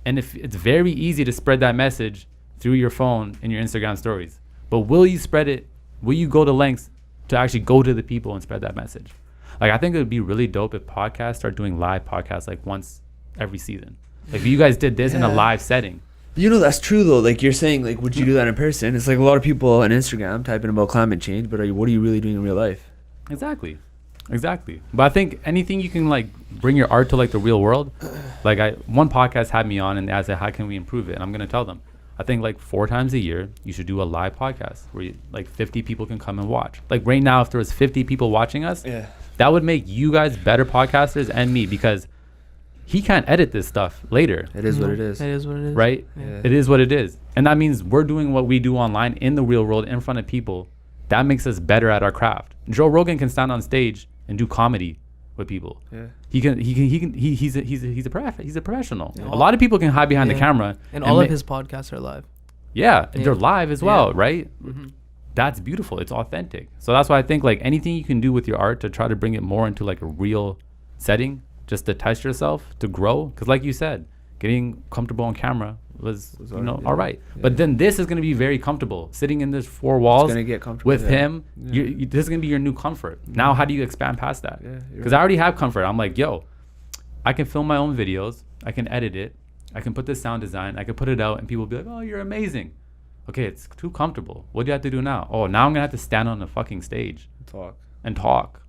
And if it's very easy to spread that message through your phone and your Instagram stories. But will you spread it? Will you go to lengths to actually go to the people and spread that message? Like, I think it would be really dope if podcasts start doing live podcasts like once every season. Like if you guys did this in a live setting. You know, that's true though. Like you're saying, like, would you do that in person? It's like a lot of people on Instagram typing about climate change, but what are you really doing in real life? Exactly. But I think anything you can like bring your art to like the real world. Like one podcast had me on and I said, how can we improve it? And I'm going to tell them, I think like 4 times a year, you should do a live podcast where like 50 people can come and watch. Like right now, if there was 50 people watching us, that would make you guys better podcasters and me, because he can't edit this stuff later. It is what it is. It is what it is. Right? Yeah. It is what it is. And that means we're doing what we do online in the real world in front of people. That makes us better at our craft. Joe Rogan can stand on stage and do comedy with people. Yeah. He's a professional. Yeah. A lot of people can hide behind the camera. And all of his podcasts are live. Yeah, they're live as well, right? Mm-hmm. That's beautiful. It's authentic. So that's why I think like anything you can do with your art to try to bring it more into like a real setting, just to test yourself, to grow. Because like you said, getting comfortable on camera was all right. Yeah. But then this is going to be very comfortable. Sitting in this 4 walls with him, this is going to be your new comfort. Now, how do you expand past that? Because I already have comfort. I'm like, yo, I can film my own videos. I can edit it. I can put this sound design. I can put it out and people will be like, oh, you're amazing. Okay, it's too comfortable. What do you have to do now? Oh, now I'm going to have to stand on a fucking stage. And talk.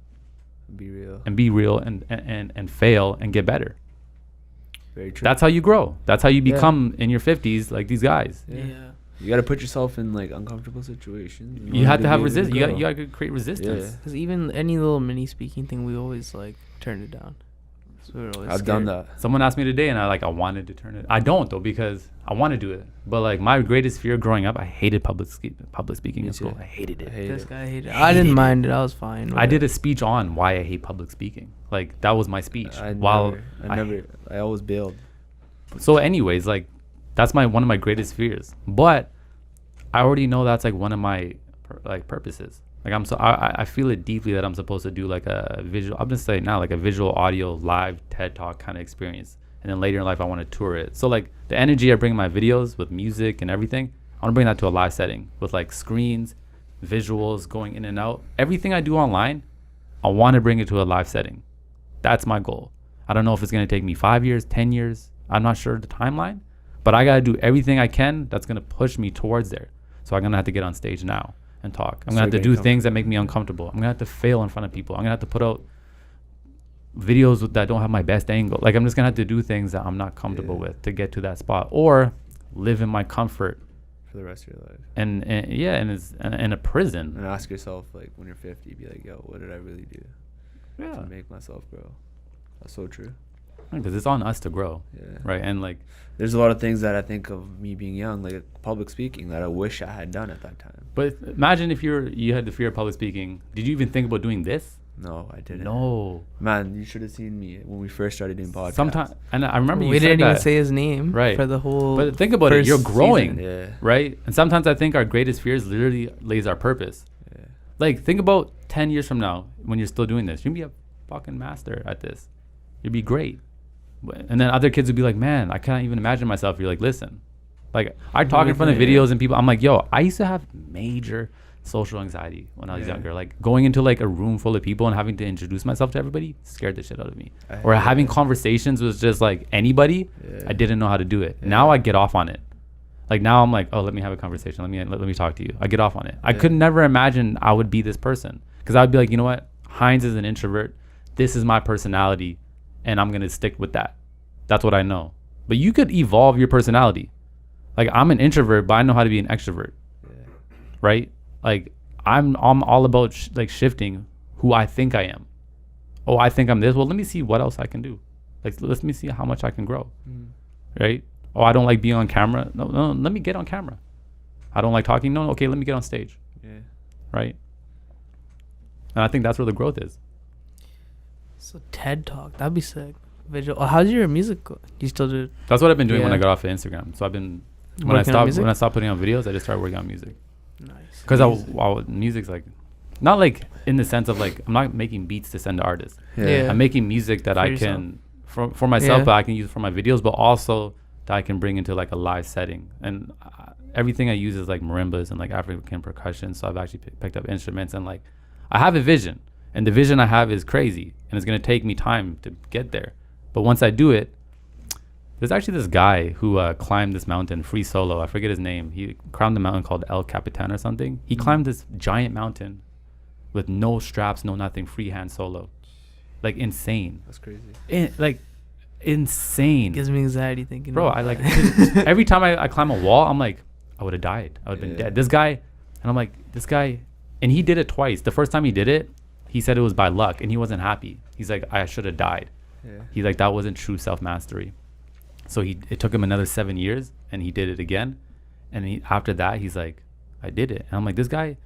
Be real. And be real and fail and get better. Very true. That's how you grow. That's how you become in your 50s, like these guys. Yeah. You got to put yourself in like uncomfortable situations. You have to have resistance. You got to create resistance. Because even any little mini speaking thing, we always like turned it down. So I've done that. Someone asked me today and I wanted to turn it. I don't though, because I want to do it. But like my greatest fear growing up, I hated public speaking in school. I hated it. This guy hated it. I didn't mind it. I was fine. I did a speech on why I hate public speaking. Like that was my speech. I always bailed. So anyways, like that's one of my greatest fears. But I already know that's like one of my like purposes. Like I feel it deeply that I'm supposed to do like a visual, I'm just saying now, like a visual audio live TED Talk kind of experience. And then later in life, I want to tour it. So like the energy I bring in my videos with music and everything, I want to bring that to a live setting with like screens, visuals going in and out. Everything I do online, I want to bring it to a live setting. That's my goal. I don't know if it's going to take me 5 years, 10 years. I'm not sure the timeline, but I got to do everything I can that's going to push me towards there. So I'm going to have to get on stage now and talk. I'm going to have to do things that make me uncomfortable. I'm going to have to fail in front of people. I'm going to have to put out videos that don't have my best angle. Like I'm just going to have to do things that I'm not comfortable with to get to that spot, or live in my comfort for the rest of your life. And it's in a prison. And ask yourself, like when you're 50, be like, yo, what did I really do to make myself grow? That's so true. Because it's on us to grow, right? And like, there's a lot of things that I think of me being young, like public speaking, that I wish I had done at that time. But imagine if you had the fear of public speaking. Did you even think about doing this? No, I didn't. No, man, you should have seen me when we first started doing podcasts. Sometimes, and I remember we didn't even say his name, right, for the whole. But think about it, you're growing, right? And sometimes I think our greatest fears literally lays our purpose. Yeah. Like think about 10 years from now when you're still doing this, you'll be a fucking master at this. You'd be great. And then other kids would be like, man, I can't even imagine myself. You're like, listen, like I talk in front of videos and people, I'm like, yo, I used to have major social anxiety when I was younger. Like going into like a room full of people and having to introduce myself to everybody scared the shit out of me. Or having conversations with just like anybody, I didn't know how to do it. Now I get off on it. Like now I'm like, oh, let me have a conversation. Let me talk to you. I get off on it. I could never imagine I would be this person, because I'd be like, you know what? HINDZ is an introvert. This is my personality, and I'm going to stick with that. That's what I know. But you could evolve your personality. Like I'm an introvert, but I know how to be an extrovert. Right? Like I'm all about shifting who I think I am. Oh, I think I'm this. Well, let me see what else I can do. Like, let me see how much I can grow. Right? Oh, I don't like being on camera. No, let me get on camera. I don't like talking. No, okay, let me get on stage. Right? And I think that's where the growth is. So TED Talk, that'd be sick. Visual. Oh, how's your music go? Do you still do? That's what I've been doing when I got off of Instagram. So I've been when I stopped putting on videos, I just started working on music. Nice. Because music's like, not like in the sense of like I'm not making beats to send to artists. I'm making music that I can for myself, but I can use for my videos, but also that I can bring into like a live setting. And everything I use is like marimbas and like African percussion. So I've actually picked up instruments, and like I have a vision, and the vision I have is crazy, and it's gonna take me time to get there. But once I do it, there's actually this guy who climbed this mountain free solo. I forget his name. He climbed the mountain called El Capitan or something. He climbed this giant mountain with no straps, no nothing, freehand solo. Like insane. That's crazy. Insane. Gives me anxiety thinking. Bro, I like every time I climb a wall, I'm like, I would have died. I would have been dead. This guy, and I'm like, this guy, and he did it twice. The first time he did it, he said it was by luck, and he wasn't happy. He's like, I should have died. He's like, that wasn't true self-mastery. So it took him another 7 years, and he did it again. And after that, he's like, I did it. And I'm like, this guy,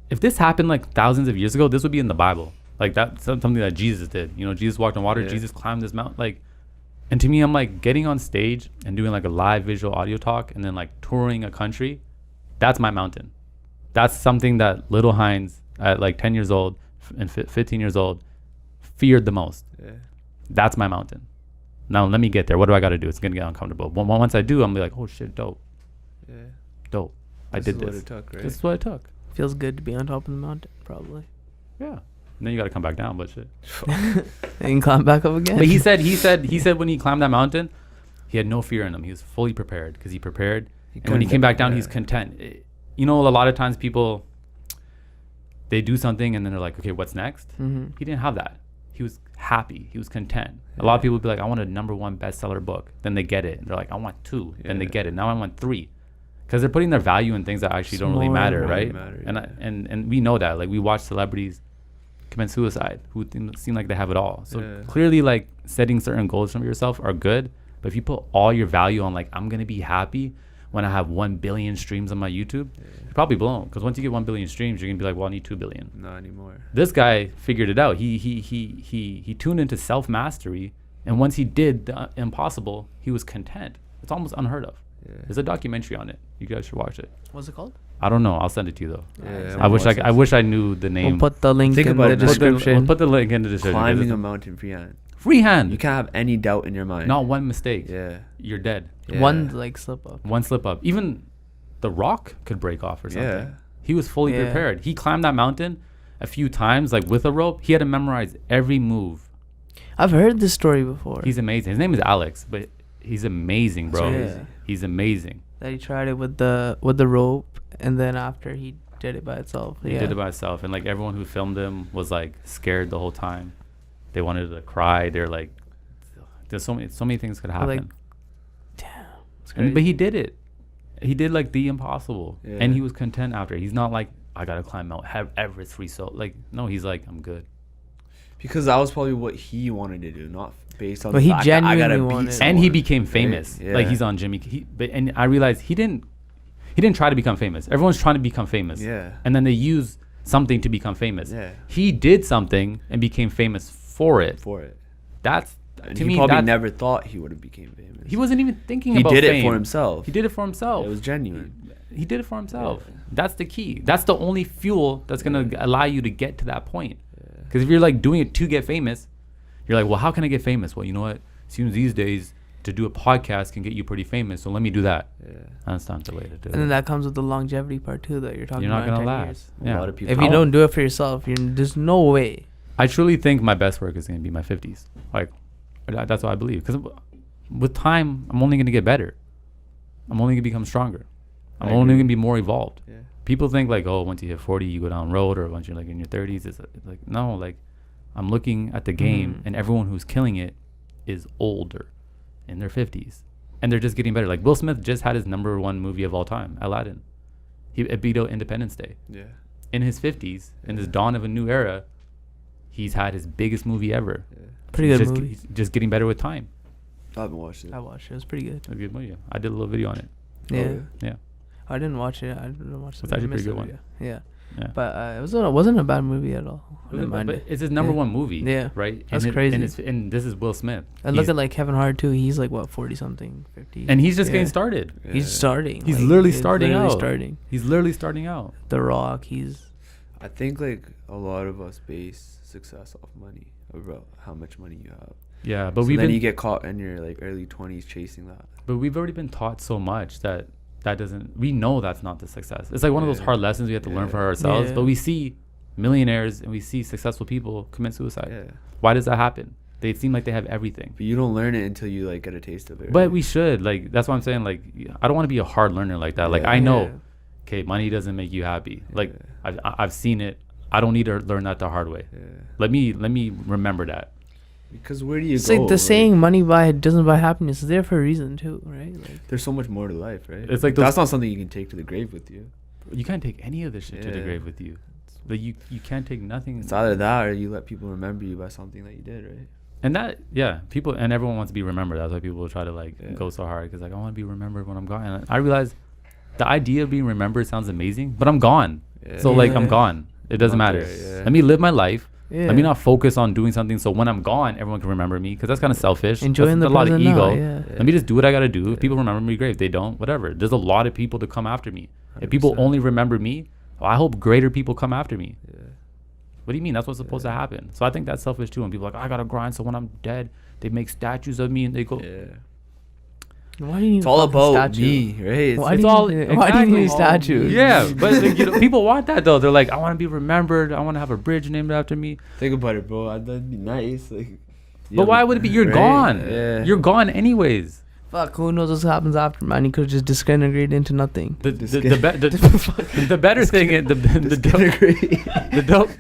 if this happened like thousands of years ago, this would be in the Bible. Like that's something that Jesus did. You know, Jesus walked on water. Jesus climbed this mountain. Like, and to me, I'm like getting on stage and doing like a live visual audio talk and then like touring a country. That's my mountain. That's something that little HINDZ at like 10 years old and 15 years old feared the most. That's my mountain. Now let me get there. What do I got to do? It's gonna get uncomfortable. Once I do, I'm gonna be like, oh shit, dope. Dope. I did this. This is what it took, right? This is what it took. Feels good to be on top of the mountain, probably. Yeah. And then you got to come back down, but shit. And you climb back up again. But he said when he climbed that mountain, he had no fear in him. He was fully prepared because he prepared. And when he came back down, he's content. You know, a lot of times people, they do something and then they're like, okay, what's next? He didn't have that. He was happy. He was content. A lot of people would be like, I want a #1 bestseller book. Then they get it. And they're like, I want 2. Then they get it. Now I want 3. Because they're putting their value in things that actually don't really matter, right? And we know that. Like, we watch celebrities commit suicide who seem like they have it all. So clearly, like, setting certain goals from yourself are good. But if you put all your value on, like, I'm going to be happy when I have 1 billion streams on my YouTube, you're probably blown. Because once you get 1 billion streams, you're going to be like, well, I need 2 billion. Not anymore. This guy figured it out. He tuned into self-mastery. And once he did the impossible, he was content. It's almost unheard of. There's a documentary on it. You guys should watch it. What's it called? I don't know. I'll send it to you though. I wish I knew the name. We'll put the link in the description. We'll put the link in the description. Climbing a mountain freehand. Freehand. You can't have any doubt in your mind. Not one mistake. You're dead. One slip up. One slip up. Even the rock could break off or something. He was fully prepared. He climbed that mountain a few times, like with a rope. He had to memorize every move. I've heard this story before. He's amazing. His name is Alex, but he's amazing, bro. He's amazing. That he tried it with the rope, and then after he did it by itself. He did it by itself, and like everyone who filmed him was like scared the whole time. They wanted to cry. They're like, there's so many things could happen. Like, damn. But he did it. He did like the impossible, and he was content after. He's not like, I gotta climb Mount Everest free solo. Like, no, he's like, I'm good. Because that was probably what he wanted to do, not based on but the fact that I gotta beat someone. And he became famous. Like he's on Jimmy. And I realized he didn't try to become famous. Everyone's trying to become famous. And then they use something to become famous. He did something and became famous for it. That's and to he me. Probably never thought he would have became famous. He wasn't even thinking about fame. He did it for himself. He did it for himself. It was genuine. He did it for himself. That's the key. That's the only fuel that's gonna allow you to get to that point. Because if you're like doing it to get famous, you're like, well, how can I get famous? Well, you know what? It seems these days to do a podcast can get you pretty famous. So let me do that. That's not the way to do it. And then that comes with the longevity part too that you're talking about. You're not going to last. A lot of people. If you don't do it for yourself, there's no way. I truly think my best work is going to be my 50s. Like, that's what I believe. Because with time, I'm only going to get better. I'm only gonna become stronger. I'm only gonna be more evolved. Yeah. People think like, oh, once you hit 40, you go down road, or once you're like in your 30s, it's like, no, like I'm looking at the game, and everyone who's killing it is older, in their 50s, and they're just getting better. Like Will Smith just had his #1 movie of all time, Aladdin. It beat out Independence Day. Yeah. In his 50s, in this dawn of a new era, he's had his biggest movie ever. Yeah. Pretty good movie. He's just getting better with time. I haven't watched it. I watched it. It was pretty good. A good movie. I did a little video on it. Yeah. Yeah. I didn't watch it. I didn't watch the It's actually a pretty good one. Yeah. But it wasn't a bad movie at all. But it's his #1 movie. Yeah. Right? That's crazy. And this is Will Smith. And look at like Kevin Hart too. He's like what, 40-something, 50. And he's just getting started. Yeah. He's starting. He's like, literally starting out. He's literally starting out. The Rock. I think like a lot of us base success off money, about how much money you have. Yeah, but then you get caught in your like early 20s chasing that. But we've already been taught so much that doesn't. We know that's not the success. It's like one of those hard lessons we have to learn for ourselves. But we see millionaires and we see successful people commit suicide. Yeah. Why does that happen? They seem like they have everything. But you don't learn it until you like get a taste of it. But we should. Like that's what I'm saying. Like I don't want to be a hard learner like that. Like I know, okay, money doesn't make you happy. Like I've seen it. I don't need to learn that the hard way. Yeah. Let me remember that. Because where do you go? It's like the saying, money doesn't buy happiness. It's there for a reason too, right? Like, there's so much more to life, right? It's like that's not something you can take to the grave with you. You can't take any of this shit to the grave with you. Like you can't take nothing. It's either that or you let people remember you by something that you did, right? And that, people, and everyone wants to be remembered. That's why people try to like go so hard, because like I want to be remembered when I'm gone. And I realize the idea of being remembered sounds amazing, but I'm gone. Yeah. So like I'm gone. It doesn't matter. Let me live my life. Yeah. Let me not focus on doing something so when I'm gone, everyone can remember me, because that's kind of selfish. Enjoying that's a lot of ego. Let me just do what I got to do. If people remember me, great. If they don't, whatever. There's a lot of people to come after me. 100%. If people only remember me, I hope greater people come after me. Yeah. What do you mean? That's what's supposed to happen. So I think that's selfish too. And people are like, I got to grind so when I'm dead, they make statues of me and they go... Yeah. Why do you need it's all about me, right? Why do you need statues? Yeah, but like, people want that though. They're like, I want to be remembered. I want to have a bridge named after me. Think about it, bro. That'd be nice. Like, but why would it be? You're gone. Yeah. You're gone anyways. Fuck, who knows what happens after, man? You could just disintegrate into nothing. The better thing is the dope.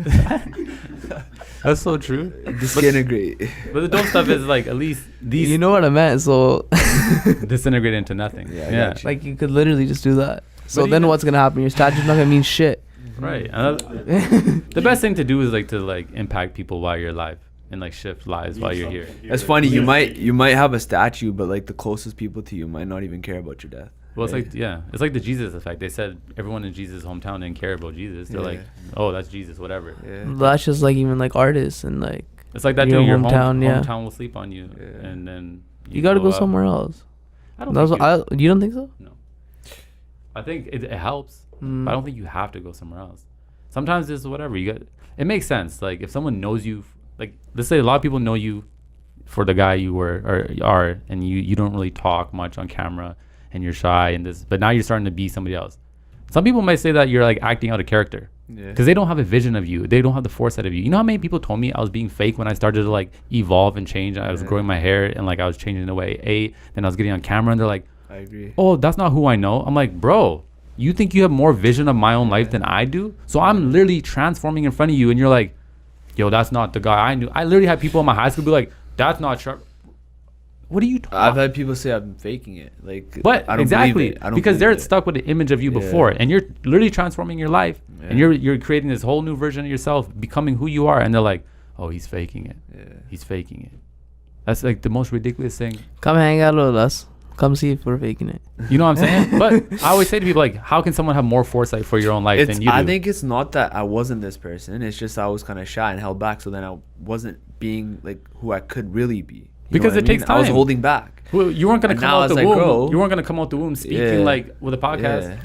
That's so true. Disintegrate. But the dope stuff is like at least these. You know what I meant, so disintegrate into nothing. Yeah. Like you could literally just do that. So then what's gonna happen? Your statue's not gonna mean shit. Right. The best thing to do is like to like impact people while you're alive and like shift lives while you're here. It's funny. You might have a statue, but like the closest people to you might not even care about your death. Well, right? It's like the Jesus effect. They said everyone in Jesus' hometown didn't care about Jesus. They're like, oh, that's Jesus, whatever. Yeah. That's just like even like artists and like. It's like that too. Your hometown will sleep on you, and then you gotta go somewhere else. You don't think so? No. I think it helps, but I don't think you have to go somewhere else. Sometimes it's whatever you get. It makes sense. Like if someone knows you, like let's say a lot of people know you for the guy you were or are, and you don't really talk much on camera. And you're shy and this, but now you're starting to be somebody else. Some people might say that you're like acting out a character because they don't have a vision of you. They don't have the foresight of you. You know how many people told me I was being fake when I started to like evolve and change. I was growing my hair and like I was changing the way I ate. Then I was getting on camera and they're like, I agree. Oh, that's not who I know. I'm like, bro, you think you have more vision of my own life than I do? So I'm literally transforming in front of you and you're like, yo, that's not the guy I knew. I literally had people in my high school be like, that's not sharp. What are you talking? I've had people say I'm faking it. Like, but I don't exactly believe it. Because they're stuck with the image of you before, and you're literally transforming your life, and you're creating this whole new version of yourself, becoming who you are, and they're like, oh, he's faking it. Yeah. He's faking it. That's like the most ridiculous thing. Come hang out with us. Come see if we're faking it. You know what I'm saying? But I always say to people like, how can someone have more foresight for your own life than you do? I think it's not that I wasn't this person. It's just I was kind of shy and held back, so then I wasn't being like who I could really be. Because it takes time. I was holding back. Well, you weren't going to come out the womb. You weren't going to come out the womb speaking like with a podcast.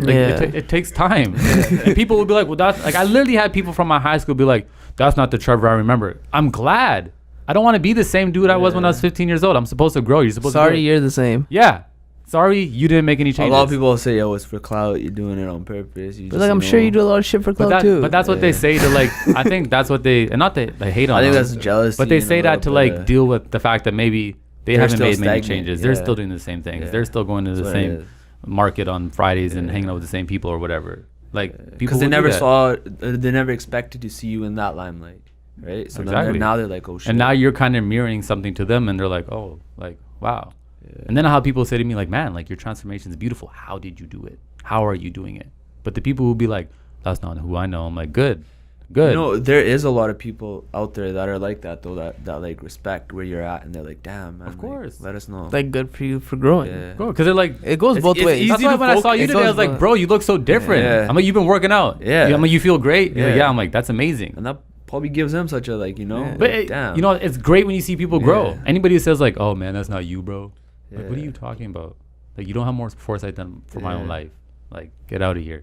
It takes time. And people would be like, well, that's like I literally had people from my high school be like, that's not the Trevor I remember. I'm glad. I don't want to be the same dude I was when I was 15 years old. I'm supposed to grow. You're supposed to grow. Sorry, you're the same. Yeah. Sorry, you didn't make any changes. A lot of people say, "Yo, it's for clout. You're doing it on purpose." But like, I'm sure you do a lot of shit for clout too. But that's what they say to like. I think that's what they, and not they hate on. I think that's jealousy. But they say that to like deal with the fact that maybe they haven't made many changes. Yeah. They're still doing the same things. Yeah. They're still going to the same market on Fridays and hanging out with the same people or whatever. Like people, because they never expected to see you in that limelight, right? So exactly. Now they're like, oh shit. And now you're kind of mirroring something to them, and they're like, oh, like wow. Yeah. And then how people say to me like, man, like your transformation is beautiful. How did you do it? How are you doing it? But the people who be like, that's not who I know. I'm like, good. You know, there is a lot of people out there that are like that though, that like respect where you're at, and they're like, damn, man, of course, like, let us know. Like, good for you for growing. Yeah. Because they're like, it goes both ways. That's why when I saw you today, I was like, bro, you look so different. Yeah. I'm like, you've been working out. Yeah. I'm like, you feel great. Yeah. Like, yeah. I'm like, that's amazing. And that probably gives them such a like, you know. Yeah. But damn, you know, it's great when you see people grow. Anybody who says like, oh man, that's not you, bro. Like, what are you talking about? Like, you don't have more foresight than for my own life. Like, get out of here.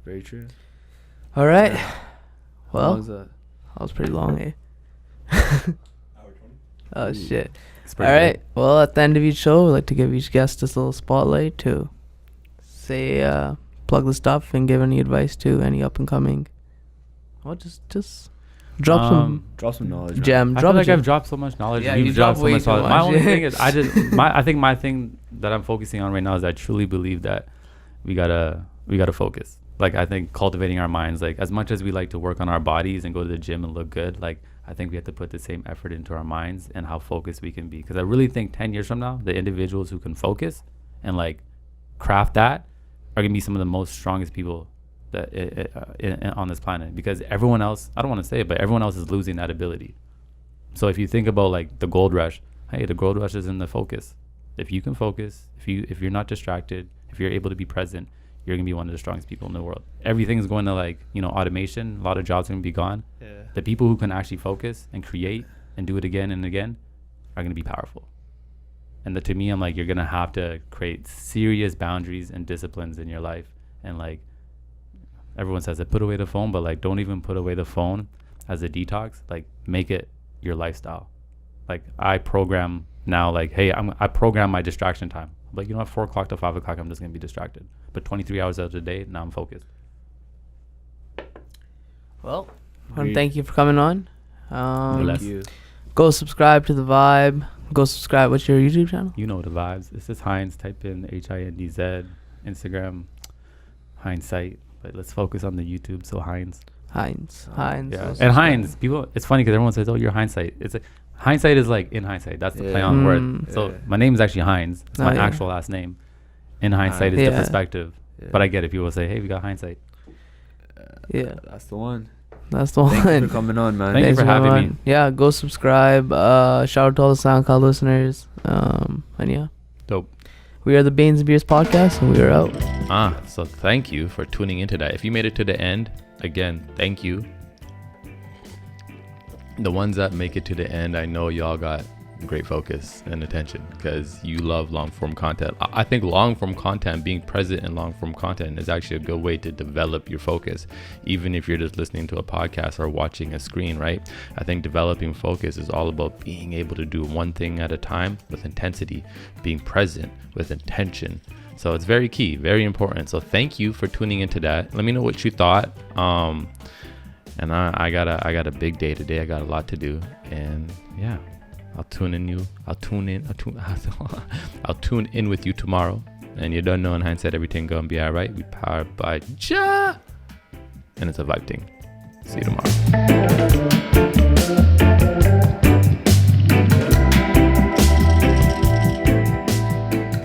Very true. All right. Well, that was pretty long, eh? Oh, shit. All right. Well, at the end of each show, we'd like to give each guest this little spotlight to say, plug the stuff and give any advice to any up and coming. Well, just drop some knowledge. Gem. I feel like I've dropped so much knowledge. Yeah, you've dropped so much knowledge. My only thing is, I think my thing that I'm focusing on right now is I truly believe that we gotta focus. Like, I think cultivating our minds, like, as much as we like to work on our bodies and go to the gym and look good, like, I think we have to put the same effort into our minds and how focused we can be. Because I really think 10 years from now, the individuals who can focus and, like, craft that are going to be some of the most strongest people that on this planet. Because everyone else, I don't want to say it, but everyone else is losing that ability. So if you think about, like, the gold rush, hey, the gold rush is in the focus. If you can focus, if you're not distracted, if you're able to be present, you're going to be one of the strongest people in the world. Everything's going to, like, you know, automation. A lot of jobs are going to be gone. Yeah. The people who can actually focus and create and do it again and again are going to be powerful. And to me, I'm like, you're going to have to create serious boundaries and disciplines in your life. And, like, everyone says that put away the phone, but, like, don't even put away the phone as a detox. Like, make it your lifestyle. Like, I program now, like, hey, I program my distraction time. Like, you know, at 4 o'clock to 5 o'clock, I'm just going to be distracted. But 23 hours out of the day, now I'm focused. Well, thank you for coming on. Thank you. Go subscribe to The Vibe. Go subscribe. What's your YouTube channel? You know the vibes. It's just HINDZ. Type in HINDZ. Instagram, hindsight. But let's focus on the YouTube. So HINDZ. HINDZ. Yeah. And HINDZ. People, it's funny because everyone says, oh, you're hindsight. It's like, hindsight is like in hindsight. That's the play on word. So my name is actually HINDZ. It's my actual last name. In hindsight is the perspective. Yeah. But I get it. People will say, hey, we got hindsight. Yeah. That's the one. That's the one. Thank you for coming on, man. Thank you for having me. Yeah, go subscribe. Shout out to all the SoundCloud listeners. And yeah. Dope. We are the Banes and Beers podcast, and we are out. So thank you for tuning into that. If you made it to the end, again, thank you. The ones that make it to the end, I know y'all got great focus and attention because you love long form content. I think long form content, being present in long form content, is actually a good way to develop your focus, even if you're just listening to a podcast or watching a screen, right? I think developing focus is all about being able to do one thing at a time with intensity, being present with intention. So it's very key, very important. So thank you for tuning into that. Let me know what you thought. And I got a big day today. I got a lot to do, and yeah, I'll tune in with you tomorrow. And you don't know, in hindsight, everything gonna be all right. We powered by Ja, and it's a vibe thing. See you tomorrow.